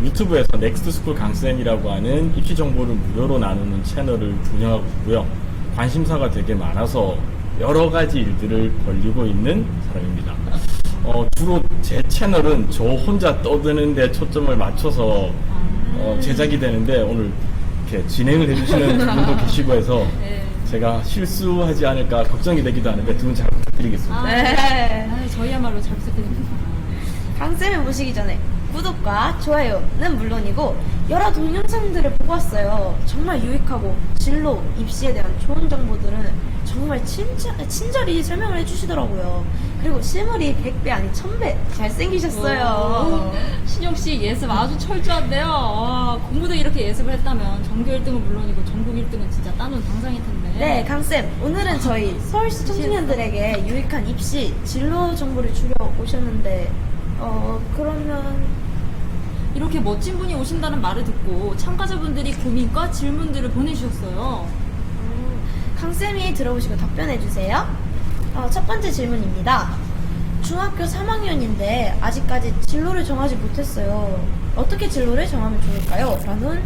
유튜브에서 넥스트스쿨 강쌤이라고 하는 입시 정보를 무료로 나누는 채널을 운영하고 있고요. 관심사가 되게 많아서 여러 가지 일들을 벌리고 있는 사람입니다. 주로 제 채널은 저 혼자 떠드는 데 초점을 맞춰서 제작이 되는데 오늘 이렇게 진행을 해주시는 두 분도 계시고 해서 네. 제가 실수하지 않을까 걱정이 되기도 하는데 두 분 잘 부탁드리겠습니다. 네. 저희야말로 잘 부탁드립니다. 강쌤을 모시기 전에 구독과 좋아요는 물론이고 여러 동영상들을 보고 왔어요. 정말 유익하고 진로, 입시에 대한 좋은 정보들은 정말 친절히 설명을 해주시더라고요. 그리고 실물이 100배 아니 1000배 잘생기셨어요. 신용씨 예습 아주 철저한데요. 와, 공부도 이렇게 예습을 했다면 전교 1등은 물론이고 전국 1등은 진짜 따놓은 당상일 텐데. 네, 강쌤. 오늘은 저희 서울시 청소년들에게 유익한 입시, 진로 정보를 주려 오셨는데 그러면 이렇게 멋진 분이 오신다는 말을 듣고 참가자분들이 고민과 질문들을 보내주셨어요. 강쌤이 들어보시고 답변해주세요. 첫 번째 질문입니다. 중학교 3학년인데 아직까지 진로를 정하지 못했어요. 어떻게 진로를 정하면 좋을까요? 라는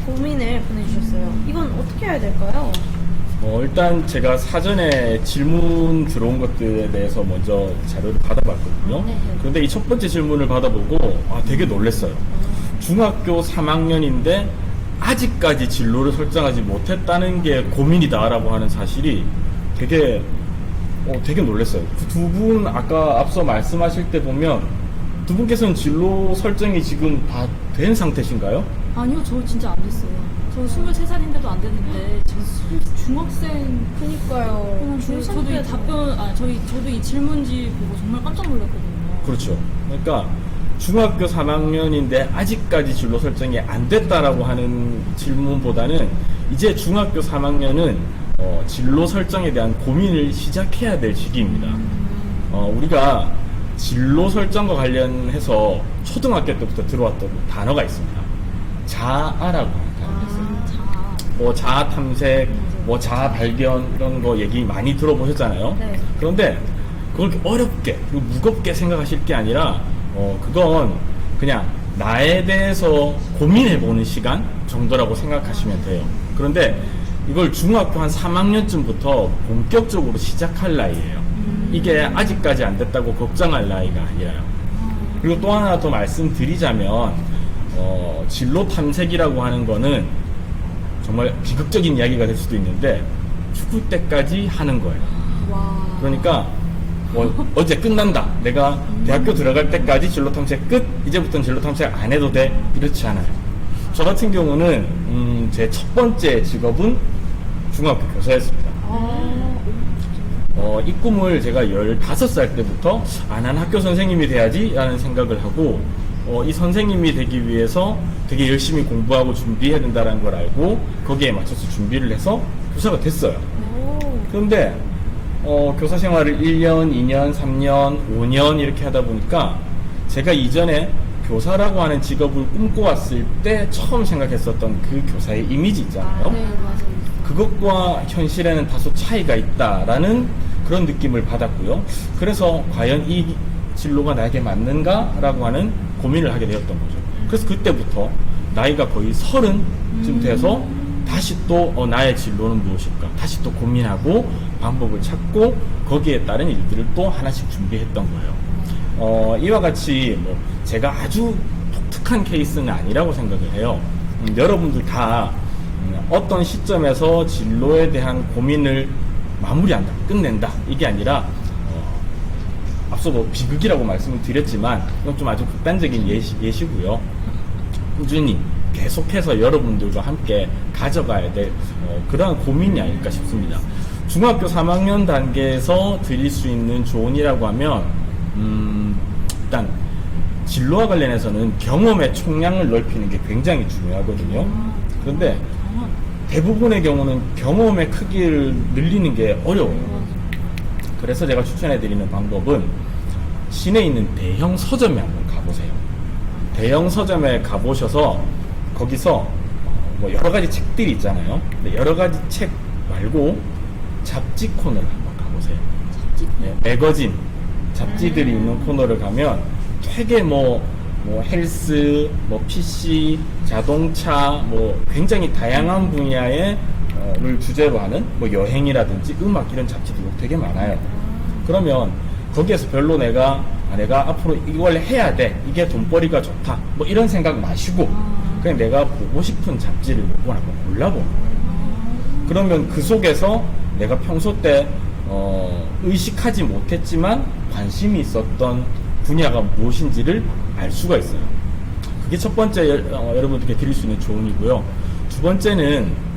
고민을 보내주셨어요. 이건 어떻게 해야 될까요? 일단 제가 사전에 질문 들어온 것들에 대해서 먼저 자료를 받아봤거든요. 그런데 이 첫 번째 질문을 받아보고 되게 놀랐어요. 중학교 3학년인데 아직까지 진로를 설정하지 못했다는 게 고민이다라고 하는 사실이 되게 놀랐어요. 그 두 분 아까 앞서 말씀하실 때 보면 두 분께서는 진로 설정이 지금 다 된 상태신가요? 아니요, 저 진짜 안 됐어요. 저 23살인데도 안 됐는데 지금 중학생. 그니까요. 저도 이 저도 이 질문지 보고 정말 깜짝 놀랐거든요. 그렇죠. 그러니까 중학교 3학년인데 아직까지 진로 설정이 안 됐다라고 하는 질문보다는 이제 중학교 3학년은 진로 설정에 대한 고민을 시작해야 될 시기입니다. 우리가 진로 설정과 관련해서 초등학교 때부터 들어왔던 단어가 있습니다. 자아라고 하는 단어가 있어요. 자아 탐색, 자아 발견 이런 거 얘기 많이 들어보셨잖아요. 네. 그런데 그걸 어렵게 그리고 무겁게 생각하실 게 아니라 그건 그냥 나에 대해서 고민해보는 시간 정도라고 생각하시면 돼요. 그런데 이걸 중학교 한 3학년쯤부터 본격적으로 시작할 나이예요. 이게 아직까지 안 됐다고 걱정할 나이가 아니라요. 그리고 또 하나 더 말씀드리자면 진로 탐색이라고 하는 거는 정말 비극적인 이야기가 될 수도 있는데 죽을 때까지 하는 거예요. 그러니까 어제 끝난다. 내가 대학교 들어갈 때까지 진로 탐색 끝. 이제부터는 진로 탐색 안 해도 돼. 이렇지 않아요. 저 같은 경우는 제 첫 번째 직업은 중학교 교사였습니다. 이 꿈을 제가 15살 때부터 난 학교 선생님이 돼야지 라는 생각을 하고 이 선생님이 되기 위해서 되게 열심히 공부하고 준비해야 된다는 걸 알고 거기에 맞춰서 준비를 해서 교사가 됐어요. 그런데 교사 생활을 1년, 2년, 3년, 5년 이렇게 하다 보니까 제가 이전에 교사라고 하는 직업을 꿈꿔왔을 때 처음 생각했었던 그 교사의 이미지 있잖아요. 네, 맞아요. 그것과 현실에는 다소 차이가 있다라는 그런 느낌을 받았고요. 그래서 과연 이 진로가 나에게 맞는가라고 하는 고민을 하게 되었던 거죠. 그래서 그때부터 나이가 거의 30쯤 돼서 다시 또 나의 진로는 무엇일까? 다시 또 고민하고 방법을 찾고 거기에 따른 일들을 또 하나씩 준비했던 거예요. 이와 같이 제가 아주 독특한 케이스는 아니라고 생각을 해요. 여러분들 다 어떤 시점에서 진로에 대한 고민을 마무리한다, 끝낸다 이게 아니라 앞서 비극이라고 말씀을 드렸지만 이건 좀 아주 극단적인 예시고요. 꾸준히 계속해서 여러분들과 함께 가져가야 될 그러한 고민이 아닐까 싶습니다. 중학교 3학년 단계에서 드릴 수 있는 조언이라고 하면 일단 진로와 관련해서는 경험의 총량을 넓히는 게 굉장히 중요하거든요. 그런데 대부분의 경우는 경험의 크기를 늘리는 게 어려워요. 그래서 제가 추천해드리는 방법은 시내에 있는 대형 서점에 한번 가보세요. 대형 서점에 가보셔서 거기서 뭐 여러 가지 책들이 있잖아요. 근데 여러 가지 책 말고 잡지 코너를 한번 가보세요. 네, 매거진, 잡지들이 있는 코너를 가면 되게 뭐 헬스, 뭐 PC, 자동차, 뭐 굉장히 다양한 분야의 를 주제로 하는 뭐 여행이라든지 음악 이런 잡지들도 되게 많아요. 그러면 거기에서 별로 내가 앞으로 이걸 해야 돼, 이게 돈벌이가 좋다, 뭐 이런 생각 마시고 그냥 내가 보고 싶은 잡지를 몇 권 한번 골라보는 거예요. 그러면 그 속에서 내가 평소 때 의식하지 못했지만 관심이 있었던 분야가 무엇인지를 알 수가 있어요. 그게 첫 번째 여러분들께 드릴 수 있는 조언이고요. 두 번째는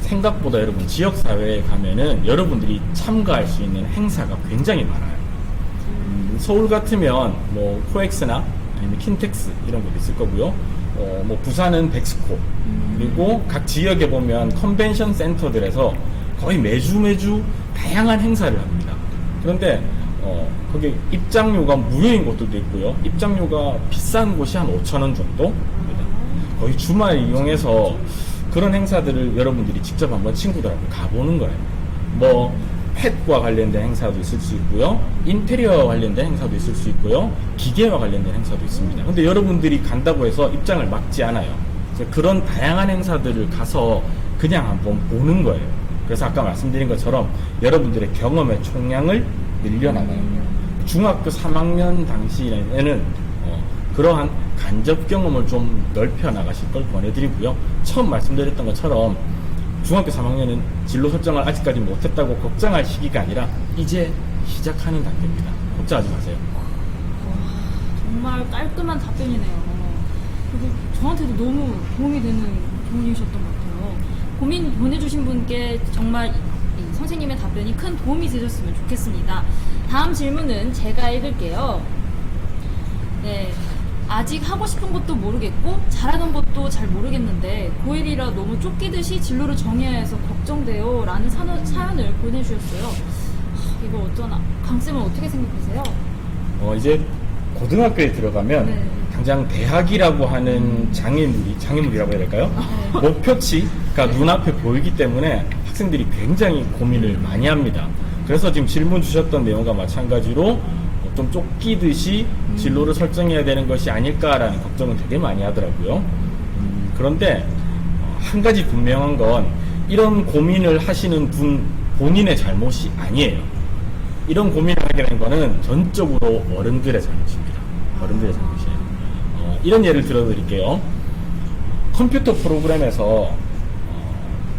생각보다 여러분 지역사회에 가면은 여러분들이 참가할 수 있는 행사가 굉장히 많아요. 서울 같으면 뭐 코엑스나 아니면 킨텍스 이런 것도 있을 거고요. 뭐 부산은 백스코, 그리고 각 지역에 보면 컨벤션 센터들에서 거의 매주 다양한 행사를 합니다. 그런데 거기 입장료가 무료인 곳들도 있고요. 입장료가 비싼 곳이 한 5,000원 정도입니다. 거의 주말 이용해서 그런 행사들을 여러분들이 직접 한번 친구들하고 가보는 거예요. 뭐 펫과 관련된 행사도 있을 수 있고요, 인테리어와 관련된 행사도 있을 수 있고요, 기계와 관련된 행사도 있습니다. 근데 여러분들이 간다고 해서 입장을 막지 않아요. 그래서 그런 다양한 행사들을 가서 그냥 한번 보는 거예요. 그래서 아까 말씀드린 것처럼 여러분들의 경험의 총량을 늘려나가는 거예요. 중학교 3학년 당시에는 그러한 간접 경험을 좀 넓혀 나가실 걸 권해드리고요. 처음 말씀드렸던 것처럼 중학교 3학년은 진로 설정을 아직까지 못했다고 걱정할 시기가 아니라 이제 시작하는 단계입니다. 걱정하지 마세요. 정말 깔끔한 답변이네요. 그리고 저한테도 너무 도움이 되는 조언이셨던 것 같아요. 고민 보내주신 분께 정말 이 선생님의 답변이 큰 도움이 되셨으면 좋겠습니다. 다음 질문은 제가 읽을게요. 네, 아직 하고 싶은 것도 모르겠고 잘하는 것도 잘 모르겠는데 고1이라 너무 쫓기듯이 진로를 정해야 해서 걱정돼요 라는 사연을 보내주셨어요. 이거 어쩌나. 강쌤은 어떻게 생각하세요? 이제 고등학교에 들어가면 네. 당장 대학이라고 하는 장애물이라고 해야 될까요? 목표치가 눈앞에 보이기 때문에 학생들이 굉장히 고민을 많이 합니다. 그래서 지금 질문 주셨던 내용과 마찬가지로 좀 쫓기듯이 진로를 설정해야 되는 것이 아닐까라는 걱정은 되게 많이 하더라고요. 그런데 한 가지 분명한 건 이런 고민을 하시는 분 본인의 잘못이 아니에요. 이런 고민을 하게 된 거는 전적으로 어른들의 잘못입니다. 어른들의 잘못이에요. 이런 예를 들어드릴게요. 컴퓨터 프로그램에서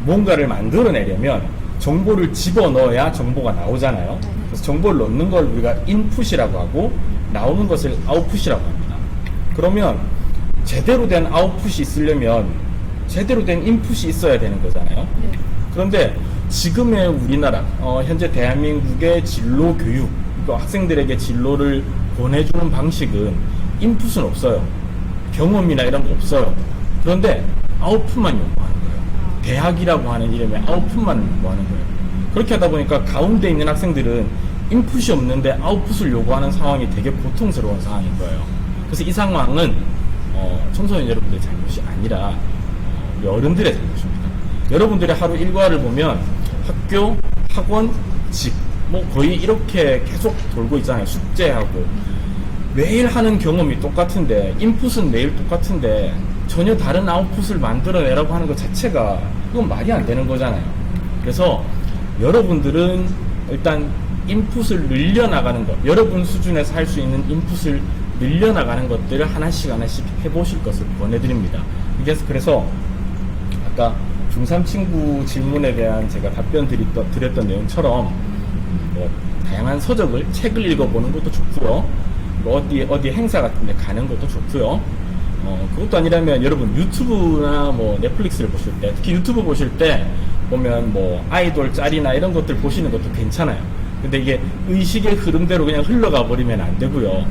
뭔가를 만들어내려면 정보를 집어넣어야 정보가 나오잖아요. 그래서 정보를 넣는 걸 우리가 인풋이라고 하고 나오는 것을 아웃풋이라고 합니다. 그러면 제대로 된 아웃풋이 있으려면 제대로 된 인풋이 있어야 되는 거잖아요. 그런데 지금의 우리나라, 현재 대한민국의 진로 교육, 학생들에게 진로를 보내주는 방식은 인풋은 없어요. 경험이나 이런 거 없어요. 그런데 아웃풋만 요구하는 거예요. 대학이라고 하는 이름의 아웃풋만 요구하는 거예요. 그렇게 하다 보니까 가운데 있는 학생들은 인풋이 없는데 아웃풋을 요구하는 상황이 되게 고통스러운 상황인 거예요. 그래서 이 상황은 청소년 여러분들의 잘못이 아니라 우리 어른들의 잘못입니다. 여러분들의 하루 일과를 보면 학교, 학원, 집 뭐 거의 이렇게 계속 돌고 있잖아요. 숙제하고 매일 하는 경험이 똑같은데 인풋은 매일 똑같은데 전혀 다른 아웃풋을 만들어내라고 하는 것 자체가 그건 말이 안 되는 거잖아요. 그래서 여러분들은 일단 인풋을 늘려나가는 것, 여러분 수준에서 할 수 있는 인풋을 늘려나가는 것들을 하나씩 해보실 것을 권해드립니다. 그래서 아까 중3 친구 질문에 대한 제가 답변 드렸던 내용처럼 다양한 책을 읽어보는 것도 좋고요. 어디 행사 같은 데 가는 것도 좋고요. 그것도 아니라면 여러분 유튜브나 뭐 넷플릭스를 보실 때, 특히 유튜브 보실 때 보면 뭐 아이돌 짤이나 이런 것들 보시는 것도 괜찮아요. 근데 이게 의식의 흐름대로 그냥 흘러가 버리면 안 되고요.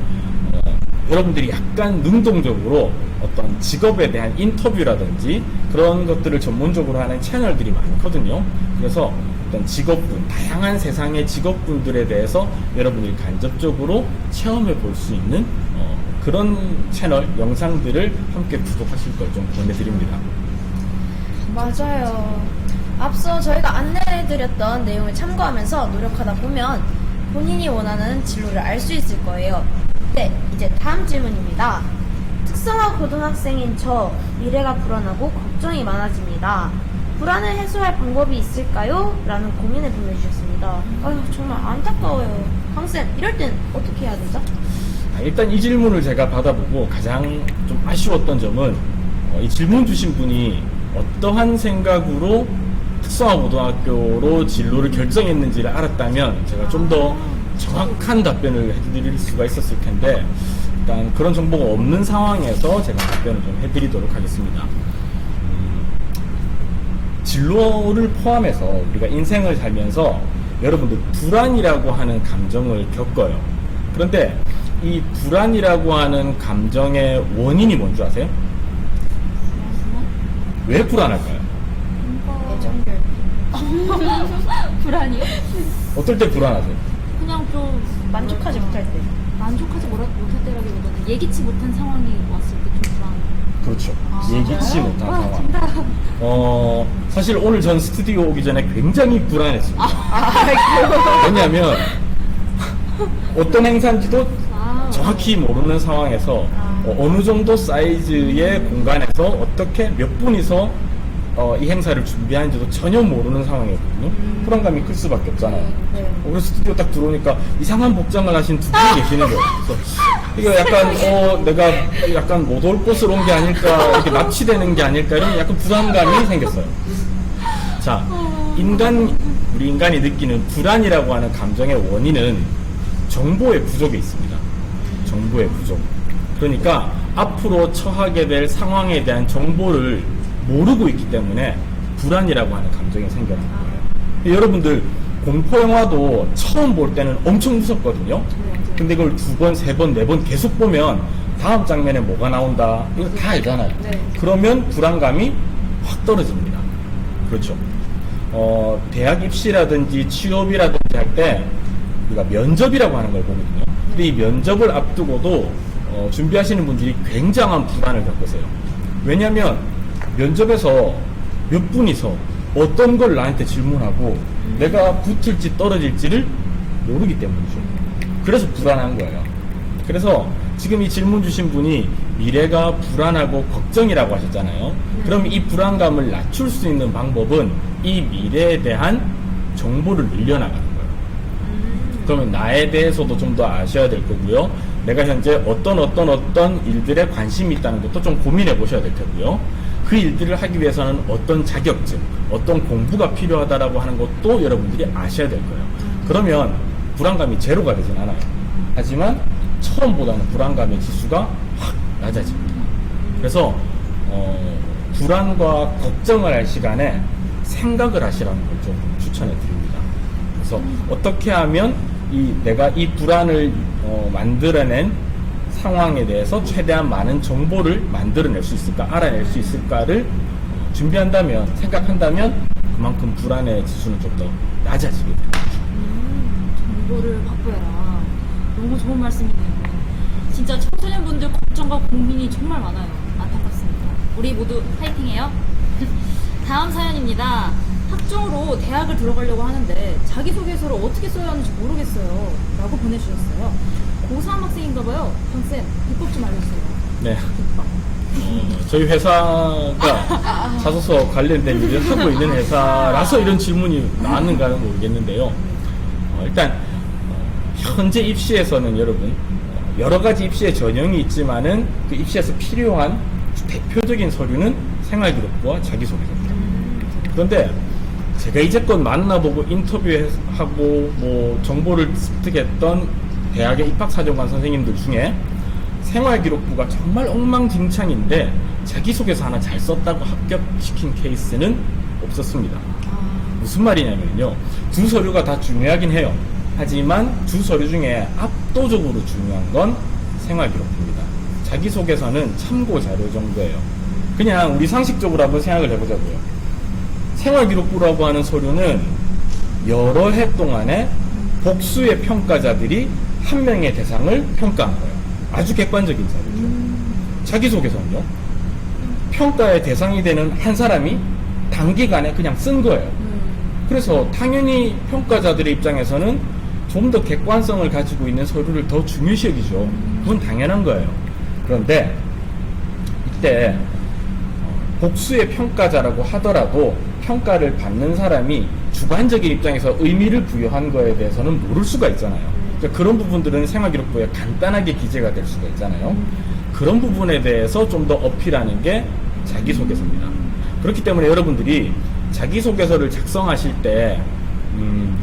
여러분들이 약간 능동적으로 어떤 직업에 대한 인터뷰라든지 그런 것들을 전문적으로 하는 채널들이 많거든요. 그래서 어떤 직업군, 다양한 세상의 직업군들에 대해서 여러분들이 간접적으로 체험해 볼 수 있는 그런 채널, 영상들을 함께 구독하실 걸 좀 권해드립니다. 맞아요. 앞서 저희가 안내해드렸던 내용을 참고하면서 노력하다 보면 본인이 원하는 진로를 알 수 있을 거예요. 네, 이제 다음 질문입니다. 특성화 고등학생인 저, 미래가 불안하고 걱정이 많아집니다. 불안을 해소할 방법이 있을까요? 라는 고민을 보내주셨습니다. 아유, 정말 안타까워요. 강쌤, 이럴 땐 어떻게 해야 되죠? 일단 이 질문을 제가 받아보고 가장 좀 아쉬웠던 점은 이 질문 주신 분이 어떠한 생각으로 특성화고등학교로 진로를 결정했는지를 알았다면 제가 좀 더 정확한 답변을 해드릴 수가 있었을 텐데 일단 그런 정보가 없는 상황에서 제가 답변을 좀 해드리도록 하겠습니다. 진로를 포함해서 우리가 인생을 살면서 여러분들 불안이라고 하는 감정을 겪어요. 그런데 이 불안이라고 하는 감정의 원인이 뭔지 아세요? 왜 불안할까요? 불안이요? 어떨 때 불안하세요? 그냥 좀 만족하지 못할 때. 만족하지 못할 때라기보다는 예기치 못한 상황이 왔을 때 좀 불안. 그렇죠. 예기치 못한 상황. 사실 오늘 전 스튜디오 오기 전에 굉장히 불안했습니다. 왜냐하면 어떤 행사인지도 정확히 모르는 상황에서 어느 정도 사이즈의 공간에서 어떻게 몇 분이서 이 행사를 준비하는지도 전혀 모르는 상황이었거든요. 불안감이 클 수밖에 없잖아요. 그래서 스튜디오 딱 들어오니까 이상한 복장을 하신 두 분이 계시는 거예요. 그래서 이거 약간 내가 약간 못 올 곳을 온 게 아닐까, 이렇게 납치되는 게 아닐까, 이런 약간 부담감이 생겼어요. 자, 우리 인간이 느끼는 불안이라고 하는 감정의 원인은 정보의 부족에 있습니다. 정보의 부족. 그러니까 앞으로 처하게 될 상황에 대한 정보를 모르고 있기 때문에 불안이라고 하는 감정이 생겨나는 거예요. 여러분들 공포 영화도 처음 볼 때는 엄청 무섭거든요. 근데 그걸 2번, 3번, 4번 계속 보면 다음 장면에 뭐가 나온다 이거 다 알잖아요. 그러면 불안감이 확 떨어집니다. 그렇죠. 대학 입시라든지 취업이라든지 할 때 우리가 면접이라고 하는 걸 보거든요. 근데 이 면접을 앞두고도 준비하시는 분들이 굉장한 불안을 겪으세요. 왜냐하면 면접에서 몇 분이서 어떤 걸 나한테 질문하고 내가 붙을지 떨어질지를 모르기 때문이죠. 그래서 불안한 거예요. 그래서 지금 이 질문 주신 분이 미래가 불안하고 걱정이라고 하셨잖아요. 그럼 이 불안감을 낮출 수 있는 방법은 이 미래에 대한 정보를 늘려나가는 거예요. 그러면 나에 대해서도 좀 더 아셔야 될 거고요. 내가 현재 어떤 일들에 관심이 있다는 것도 좀 고민해 보셔야 될 테고요. 그 일들을 하기 위해서는 어떤 자격증, 어떤 공부가 필요하다라고 하는 것도 여러분들이 아셔야 될 거예요. 그러면 불안감이 제로가 되진 않아요. 하지만 처음보다는 불안감의 지수가 확 낮아집니다. 그래서 불안과 걱정을 할 시간에 생각을 하시라는 걸 좀 추천해 드립니다. 그래서 어떻게 하면 내가 이 불안을 만들어낸 상황에 대해서 최대한 많은 정보를 만들어낼 수 있을까, 알아낼 수 있을까를 준비한다면, 생각한다면 그만큼 불안의 지수는 좀 더 낮아지게 됩니다. 정보를 확보해라. 너무 좋은 말씀이네요. 진짜 청소년분들 걱정과 고민이 정말 많아요. 안타깝습니다. 우리 모두 파이팅해요. 다음 사연입니다. 학종으로 대학을 들어가려고 하는데 자기소개서를 어떻게 써야 하는지 모르겠어요. 라고 보내주셨어요. 고3 학생인가봐요. 강쌤, 비법 좀 알려주세요. 네. 저희 회사가 자소서 관련된 일을 하고 있는 회사라서 이런 질문이 나왔는가는 모르겠는데요. 일단 현재 입시에서는 여러분 여러 가지 입시의 전형이 있지만은 그 입시에서 필요한 대표적인 서류는 생활기록부와 자기소개서입니다. 그런데 제가 이제껏 만나보고 인터뷰하고 뭐 정보를 습득했던 대학의 입학사정관 선생님들 중에 생활기록부가 정말 엉망진창인데 자기소개서 하나 잘 썼다고 합격시킨 케이스는 없었습니다. 무슨 말이냐면요. 두 서류가 다 중요하긴 해요. 하지만 두 서류 중에 압도적으로 중요한 건 생활기록부입니다. 자기소개서는 참고 자료 정도예요. 그냥 우리 상식적으로 한번 생각을 해보자고요. 생활기록부라고 하는 서류는 여러 해 동안에 복수의 평가자들이 한 명의 대상을 평가한 거예요. 아주 객관적인 자료죠. 자기소개서는요. 평가의 대상이 되는 한 사람이 단기간에 그냥 쓴 거예요. 그래서 당연히 평가자들의 입장에서는 좀 더 객관성을 가지고 있는 서류를 더 중요시 여기죠. 그건 당연한 거예요. 그런데 이때 복수의 평가자라고 하더라도 평가를 받는 사람이 주관적인 입장에서 의미를 부여한 거에 대해서는 모를 수가 있잖아요. 그러니까 그런 부분들은 생활기록부에 간단하게 기재가 될 수가 있잖아요. 그런 부분에 대해서 좀 더 어필하는 게 자기소개서입니다. 그렇기 때문에 여러분들이 자기소개서를 작성하실 때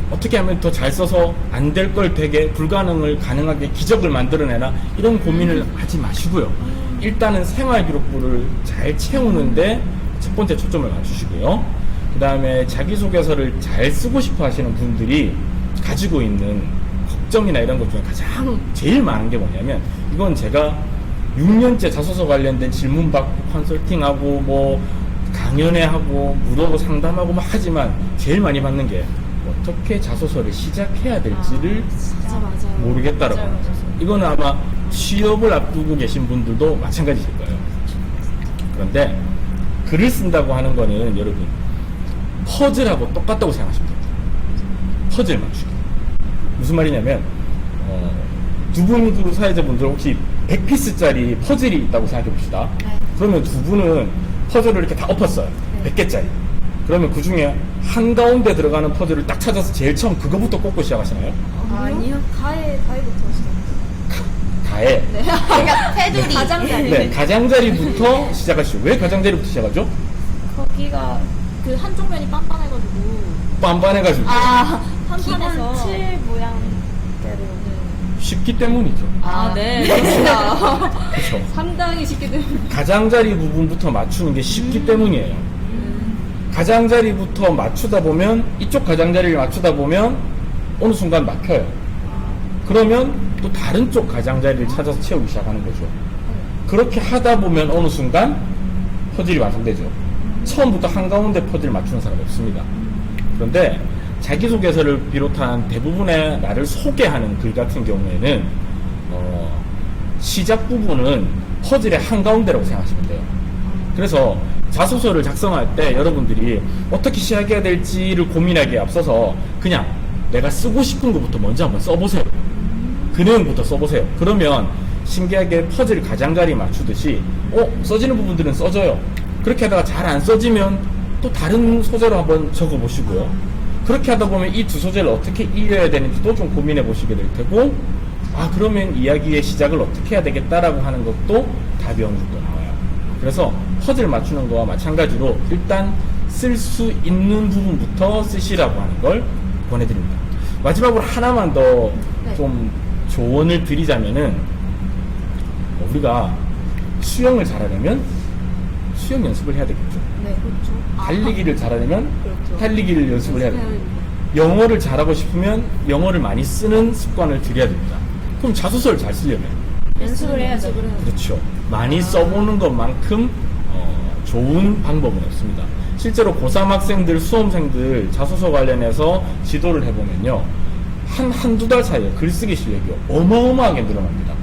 어떻게 하면 더 잘 써서 안 될 걸 되게 불가능을 가능하게 기적을 만들어내나 이런 고민을 하지 마시고요. 일단은 생활기록부를 잘 채우는데 첫 번째 초점을 맞추시고요. 그 다음에 자기소개서를 잘 쓰고 싶어 하시는 분들이 가지고 있는 걱정이나 이런 것 중에 가장 제일 많은 게 뭐냐면, 이건 제가 6년째 자소서 관련된 질문 받고 컨설팅하고 뭐 강연회 하고 무료로 상담하고 막 하지만 제일 많이 받는 게 어떻게 자소서를 시작해야 될지를 모르겠다라고 합니다. 이거는 아마 취업을 앞두고 계신 분들도 마찬가지일 거예요. 그런데 글을 쓴다고 하는 거는 여러분 퍼즐하고 똑같다고 생각하시면 됩니다. 퍼즐 맞추기. 무슨 말이냐면 두 분 그 사회자분들 혹시 100피스짜리 퍼즐이 있다고 생각해 봅시다. 그러면 두 분은 퍼즐을 이렇게 다 엎었어요. 100개짜리. 그러면 그 중에 한가운데 들어가는 퍼즐을 딱 찾아서 제일 처음 그거부터 꽂고 시작하시나요? 아니요. 가해부터 시작. 가해. 네. 그러니까 테두리. 가장자리. 네, 가장자리부터 시작하시죠. 왜 가장자리부터 시작하죠? 거기가 그 한쪽 면이 빤빤해가지고. 빤빤해가지고. 기본 판판해서. 칠 모양대로. 쉽기 때문이죠. 네. 그렇죠. 상당히 쉽게 되면. 가장자리 부분부터 맞추는 게 쉽기 때문이에요. 가장자리부터 맞추다 보면, 이쪽 가장자리를 맞추다 보면 어느 순간 막혀요. 그러면 또 다른 쪽 가장자리를 찾아서 채우기 시작하는 거죠. 그렇게 하다 보면 어느 순간 퍼즐이 완성되죠. 처음부터 한가운데 퍼즐 맞추는 사람이 없습니다. 그런데 자기소개서를 비롯한 대부분의 나를 소개하는 글 같은 경우에는 시작 부분은 퍼즐의 한가운데라고 생각하시면 돼요. 그래서 자소서를 작성할 때 여러분들이 어떻게 시작해야 될지를 고민하기에 앞서서 그냥 내가 쓰고 싶은 것부터 먼저 한번 써보세요. 그 내용부터 써보세요. 그러면 신기하게 퍼즐 가장자리 맞추듯이 써지는 부분들은 써져요. 그렇게 하다가 잘 안 써지면 또 다른 소재로 한번 적어보시고요. 그렇게 하다 보면 이 두 소재를 어떻게 이어야 되는지도 좀 고민해 보시게 될 테고, 그러면 이야기의 시작을 어떻게 해야 되겠다라고 하는 것도 답이 어느 정도 나와요. 그래서 퍼즐 맞추는 거와 마찬가지로 일단 쓸 수 있는 부분부터 쓰시라고 하는 걸 권해드립니다. 마지막으로 하나만 더 좀 조언을 드리자면은, 우리가 수영을 잘하려면 수영 연습을 해야 되겠죠. 네, 그렇죠. 달리기를 잘하려면 그렇죠. 달리기를 연습을 해야 됩니다. 영어를 잘하고 싶으면 영어를 많이 쓰는 습관을 들여야 됩니다. 그럼 자소서를 잘 쓰려면 연습을 해야죠. 그렇죠. 많이 써보는 것만큼 좋은 방법은 없습니다. 실제로 고3 학생들, 수험생들 자소서 관련해서 지도를 해보면요. 한두 달 사이에 글쓰기 실력이 어마어마하게 늘어납니다.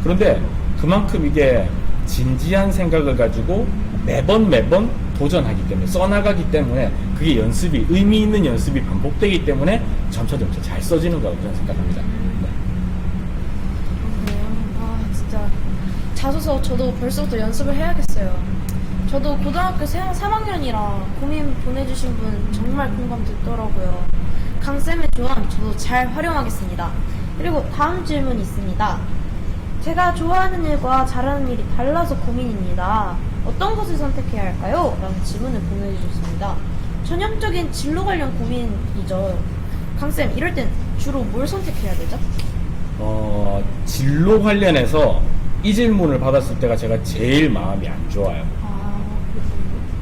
그런데 그만큼 이게 진지한 생각을 가지고 매번 도전하기 때문에, 써나가기 때문에 그게 연습이, 의미 있는 연습이 반복되기 때문에 점차 잘 써지는 거라고 저는 생각합니다. 네. 진짜 자소서 저도 벌써부터 연습을 해야겠어요. 저도 고등학교 3학년이라 고민 보내주신 분 정말 공감 됐더라고요. 강쌤의 조언 저도 잘 활용하겠습니다. 그리고 다음 질문 있습니다. 제가 좋아하는 일과 잘하는 일이 달라서 고민입니다. 어떤 것을 선택해야 할까요? 라는 질문을 보내주셨습니다. 전형적인 진로 관련 고민이죠. 강쌤, 이럴 땐 주로 뭘 선택해야 되죠? 진로 관련해서 이 질문을 받았을 때가 제가 제일 마음이 안 좋아요.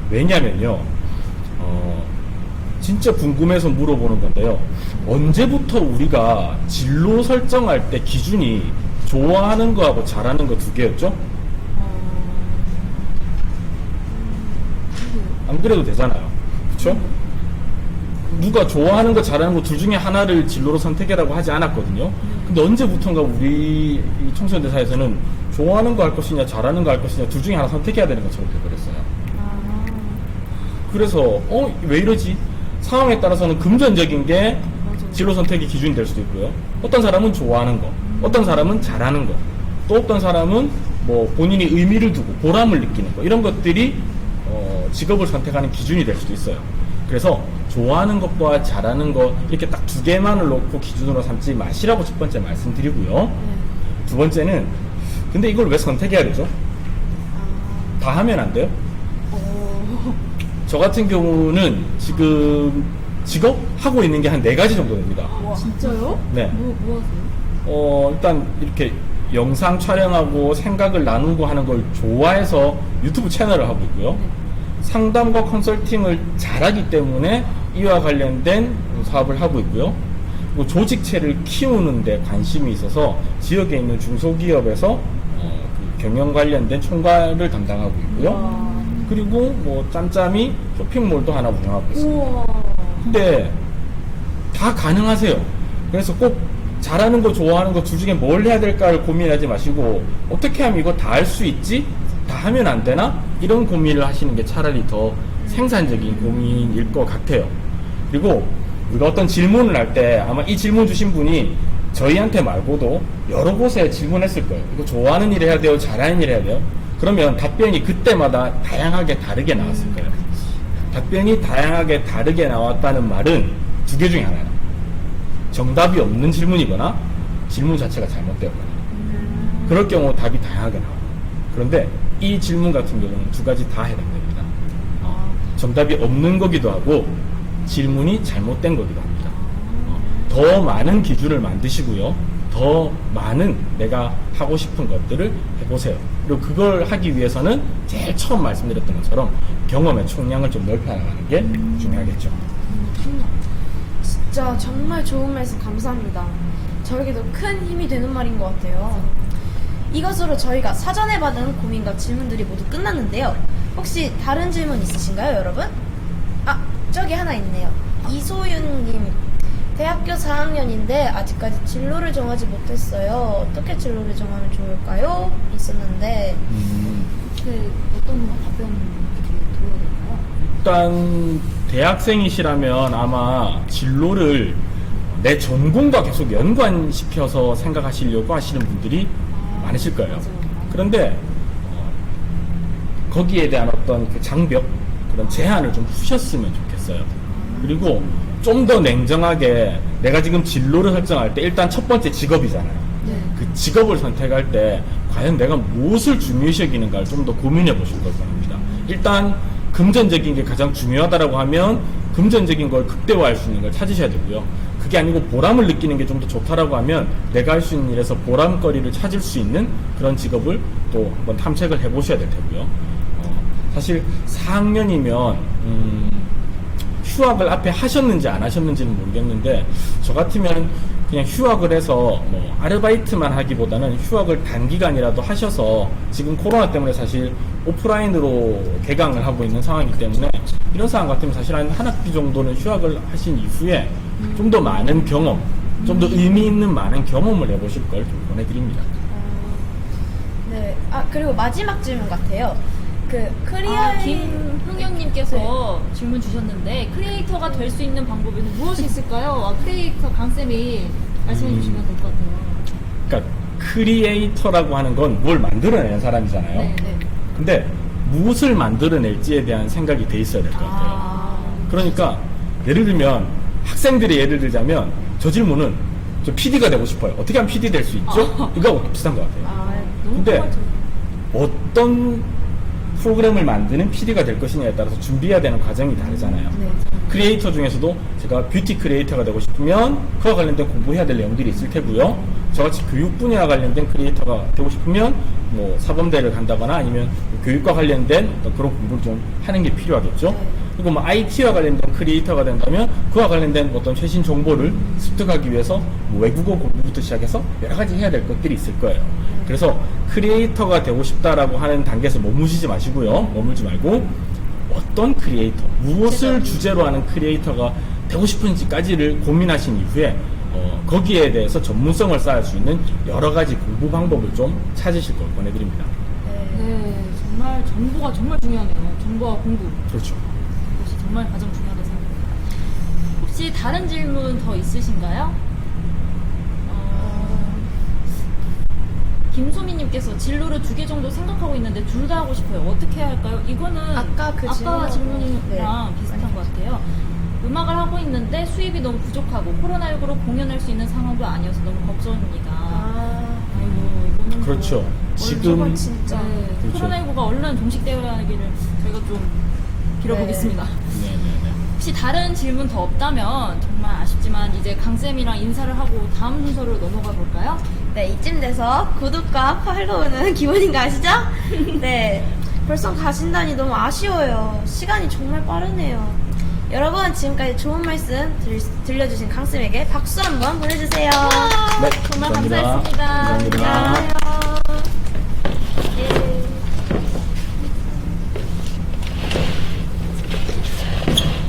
왜냐면요, 진짜 궁금해서 물어보는 건데요. 언제부터 우리가 진로 설정할 때 기준이 좋아하는 거하고 잘하는 거 두 개였죠? 안 그래도 되잖아요. 그쵸? 누가 좋아하는 거 잘하는 거 둘 중에 하나를 진로로 선택해라고 하지 않았거든요. 근데 언제부턴가 우리 이 청소년 대사에서는 좋아하는 거 할 것이냐 잘하는 거 할 것이냐 둘 중에 하나 선택해야 되는 것처럼 돼버렸어요. 그래서 왜 이러지? 상황에 따라서는 금전적인 게 진로 선택의 기준이 될 수도 있고요. 어떤 사람은 좋아하는 거, 어떤 사람은 잘하는 거, 또 어떤 사람은 뭐 본인이 의미를 두고 보람을 느끼는 거, 이런 것들이 직업을 선택하는 기준이 될 수도 있어요. 그래서 좋아하는 것과 잘하는 것 이렇게 딱 두 개만을 놓고 기준으로 삼지 마시라고 첫 번째 말씀드리고요. 두 번째는 근데 이걸 왜 선택해야 되죠? 다 하면 안 돼요? 저 같은 경우는 지금 직업 하고 있는 게 한 4가지 정도 됩니다. 진짜요? 네. 뭐 하세요? 일단 이렇게 영상 촬영하고 생각을 나누고 하는 걸 좋아해서 유튜브 채널을 하고 있고요. 상담과 컨설팅을 잘하기 때문에 이와 관련된 사업을 하고 있고요. 그리고 조직체를 키우는 데 관심이 있어서 지역에 있는 중소기업에서 그 경영 관련된 총괄을 담당하고 있고요. 그리고 뭐 짬짬이 쇼핑몰도 하나 운영하고 있습니다. 근데 다 가능하세요. 그래서 꼭 잘하는 거 좋아하는 거 둘 중에 뭘 해야 될까를 고민하지 마시고 어떻게 하면 이거 다 할 수 있지? 다 하면 안 되나? 이런 고민을 하시는 게 차라리 더 생산적인 고민일 것 같아요. 그리고 우리가 어떤 질문을 할 때 아마 이 질문 주신 분이 저희한테 말고도 여러 곳에 질문했을 거예요. 이거 좋아하는 일 해야 돼요? 잘하는 일 해야 돼요? 그러면 답변이 그때마다 다양하게 다르게 나왔을 거예요. 답변이 다양하게 다르게 나왔다는 말은 두 개 중에 하나예요. 정답이 없는 질문이거나 질문 자체가 잘못되었거나 그럴 경우 답이 다양하게 나와요. 그런데 이 질문 같은 경우는 두 가지 다 해당됩니다. 정답이 없는 거기도 하고 질문이 잘못된 거기도 합니다. 더 많은 기준을 만드시고요. 더 많은 내가 하고 싶은 것들을 해보세요. 그리고 그걸 하기 위해서는 제일 처음 말씀드렸던 것처럼 경험의 총량을 좀 넓혀나가는 게 중요하겠죠. 진짜 정말 좋은 말씀 감사합니다. 저에게도 큰 힘이 되는 말인 것 같아요. 이것으로 저희가 사전에 받은 고민과 질문들이 모두 끝났는데요. 혹시 다른 질문 있으신가요, 여러분? 저기 하나 있네요. 이소윤님, 대학교 4학년인데 아직까지 진로를 정하지 못했어요. 어떻게 진로를 정하면 좋을까요? 있었는데 어떤 답변 들어야 될까요? 일단 대학생이시라면 아마 진로를 내 전공과 계속 연관시켜서 생각하시려고 하시는 분들이 많으실 거예요. 그런데 거기에 대한 어떤 그 장벽, 그런 제한을 좀 푸셨으면 좋겠어요. 그리고 좀 더 냉정하게 내가 지금 진로를 설정할 때 일단 첫 번째 직업이잖아요. 그 직업을 선택할 때 과연 내가 무엇을 중요시 여기는가를 좀 더 고민해 보실 걸 바랍니다. 일단 금전적인 게 가장 중요하다라고 하면 금전적인 걸 극대화할 수 있는 걸 찾으셔야 되고요. 그게 아니고 보람을 느끼는 게 좀 더 좋다라고 하면 내가 할 수 있는 일에서 보람거리를 찾을 수 있는 그런 직업을 또 한번 탐색을 해보셔야 될 테고요. 사실 4학년이면 휴학을 앞에 하셨는지 안 하셨는지는 모르겠는데 저 같으면 그냥 휴학을 해서 뭐 아르바이트만 하기보다는 휴학을 단기간이라도 하셔서 지금 코로나 때문에 사실 오프라인으로 개강을 하고 있는 상황이기 때문에 이런 상황 같으면 사실 한 학기 정도는 휴학을 하신 이후에 좀 더 많은 경험, 좀 더 의미 있는 많은 경험을 해보실 걸 좀 보내드립니다. 네. 그리고 마지막 질문 같아요. 김흥영님께서 질문 주셨는데 크리에이터가 될 수 있는 방법에는 무엇이 있을까요? 크리에이터 강쌤이 말씀해 주시면 될 것 같아요. 그러니까 크리에이터라고 하는 건 뭘 만들어내는 사람이잖아요. 네. 근데 무엇을 만들어낼지에 대한 생각이 돼 있어야 될 것 같아요. 그러니까 예를 들면 학생들이 예를 들자면 저 질문은 저 PD가 되고 싶어요. 어떻게 하면 PD 될 수 있죠? 이거하고 비슷한 것 같아요. 근데 어떤 프로그램을 만드는 PD가 될 것이냐에 따라서 준비해야 되는 과정이 다르잖아요. 크리에이터 중에서도 제가 뷰티 크리에이터가 되고 싶으면 그와 관련된 공부해야 될 내용들이 있을 테고요. 저같이 교육 분야와 관련된 크리에이터가 되고 싶으면 뭐 사범대를 간다거나 아니면 교육과 관련된 어떤 그런 공부를 좀 하는 게 필요하겠죠. 그리고 뭐 IT와 관련된 크리에이터가 된다면 그와 관련된 어떤 최신 정보를 습득하기 위해서 뭐 외국어 공부부터 시작해서 여러 가지 해야 될 것들이 있을 거예요. 그래서 크리에이터가 되고 싶다라고 하는 단계에서 머무시지 마시고요. 머물지 말고 어떤 크리에이터, 무엇을 주제로 하는 크리에이터가 되고 싶은지까지를 고민하신 이후에 거기에 대해서 전문성을 쌓을 수 있는 여러 가지 공부 방법을 좀 찾으실 걸 권해드립니다. 네, 정말 정보가 정말 중요하네요. 정보와 공부. 그렇죠. 그것이 정말 가장 중요하다고 생각합니다. 혹시 다른 질문 더 있으신가요? 김소미님께서 진로를 2개 정도 생각하고 있는데 둘 다 하고 싶어요. 어떻게 해야 할까요? 이거는 아까 그 질문이랑 비슷한 것 같아요. 음악을 하고 있는데 수입이 너무 부족하고 코로나19로 공연할 수 있는 상황도 아니어서 너무 걱정입니다. 아이고, 이거는 그렇죠. 지금 진짜. 네, 그렇죠. 코로나19가 얼른 종식되어야하기를 저희가 좀 빌어보겠습니다. 네네네. 혹시 다른 질문 더 없다면 정말 아쉽지만 이제 강쌤이랑 인사를 하고 다음 순서로 넘어가 볼까요? 네, 이쯤 돼서 구독과 팔로우는 기본인 거 아시죠? 네, 벌써 가신다니 너무 아쉬워요. 시간이 정말 빠르네요. 여러분, 지금까지 좋은 말씀 들려주신 강쌤에게 박수 한번 보내주세요. 네, 정말 감사합니다. 감사했습니다. 감사합니다. 예.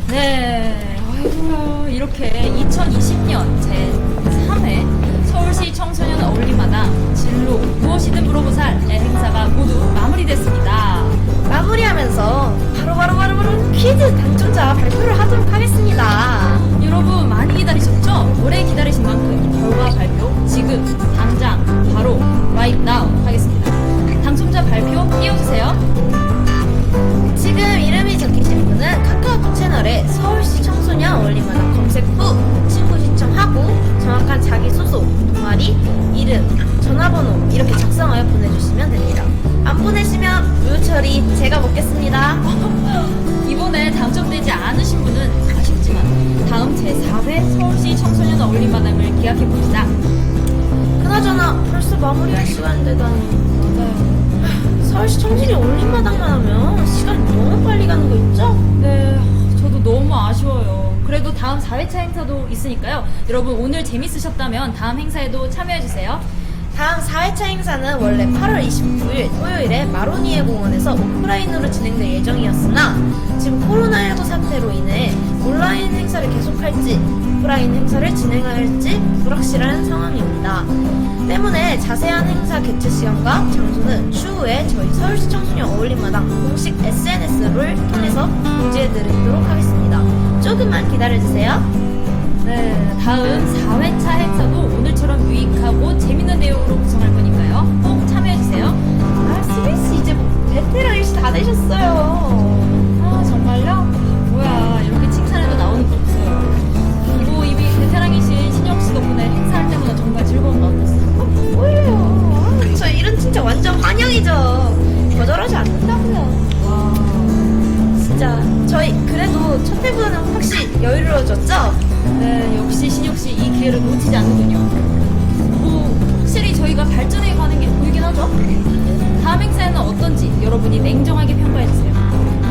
네, 아이고야, 이렇게 2020년 제3회 서울시 청소년 어울림마당 진로 무엇이든 물어보살의 행사가 모두 마무리됐습니다. 마무리하면서 바로 퀴즈 당첨자 발표를 하도록 하겠습니다. 여러분 많이 기다리셨죠? 오래 기다리신 만큼 결과 발표 지금 당장 바로 right now 하겠습니다. 당첨자 발표 띄워주세요. 지금 이름이 적히신 분은 카카오톡 채널에 서울시 청소년 어울림마당 검색 후 친구 신청하고 정확한 자기 소속, 동아리, 이름, 전화번호 이렇게 작성하여 보내주시면 됩니다. 안 보내시면 우유 처리 제가 먹겠습니다. 이번에 당첨되지 않으신 분은 아쉽지만 다음 제4회 서울시 청소년 어울림마당을 기약해봅니다. 그나저나 벌써 마무리할 시간이 되다니. 서울시 청소년 어울림마당만 하면 시간이 너무 빨리 가는 거 있죠? 네, 저도 너무 아쉬워요. 그래도 다음 4회차 행사도 있으니까요. 여러분 오늘 재밌으셨다면 다음 행사에도 참여해주세요. 다음 4회차 행사는 원래 8월 29일 토요일에 마로니에 공원에서 오프라인으로 진행될 예정이었으나 지금 코로나19 사태로 인해 온라인 행사를 계속할지 오프라인 행사를 진행할지 불확실한 상황입니다. 때문에 자세한 행사 개최 시간과 장소는 추후에 저희 서울시 청소년 어울림마당 공식 SNS를 통해서 공지해드리도록 하겠습니다. 조금만 기다려주세요. 네, 다음 4회차 행사도 오늘처럼 유익하고 재밌는 내용으로 구성할 거니까요. 꼭 참여해주세요. 아, 스미스 이제 베테랑 일시 다 되셨어요. 아, 정말요? 뭐야, 이렇게 칭찬해도 나오는 거 없어요. 그리고 이미 베테랑이신 신영씨 덕분에 행사할 때마다 정말 즐거운 마음 었어요. 뭐예요? 아, 저 이런 진짜 완전 환영이죠. 거절하지 않는다고요. 와, 진짜 저희 그래도 첫 회보다는 확실히 여유로워졌죠? 네, 역시 신영씨 이 기회를 놓치지 않는군요. 뭐, 확실히 저희가 발전해가는 게 보이긴 하죠? 다음 행사에는 어떤지 여러분이 냉정하게 평가해주세요.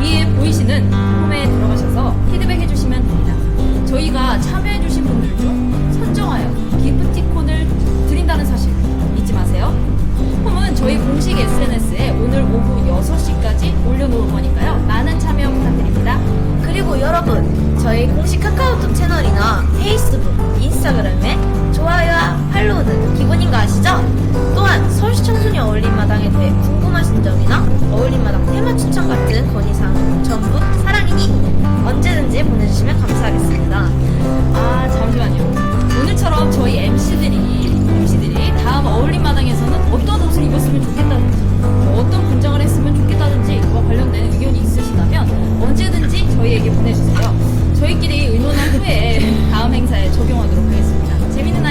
위에 보이시는 홈에 들어가셔서 피드백 해주시면 됩니다. 저희가 참여해주신 분들 중 선정하여 기프티콘을 드린다는 사실 잊지 마세요. 홈은 저희 공식 SNS에 오늘 오후 6시까지 올려놓을 거니까요. 많은 참여 부탁드립니다. 그리고 여러분, 저희 공식 카카오톡 채널이나 페이스북, 인스타그램에 좋아요와 팔로우는 기본인 거 아시죠? 또한 서울시 청소년 어울림마당에 대해 궁금하신 점이나 어울림마당 테마 추천 같은 건의사항 전부 사랑이니 언제든지 보내주시면 감사하겠습니다. 아, 잠시만요. 오늘처럼 저희 MC들이 다음 어울림마당에서는 어떤 옷을 입었으면 좋겠다든지 어떤 분장을 했으면 좋겠다든지 그와 관련된 의견이 있으시다면 언제든지 저희에게 보내주세요. 저희끼리 의논한 후에 다음 행사에 적용하도록 하겠습니다. 재밌는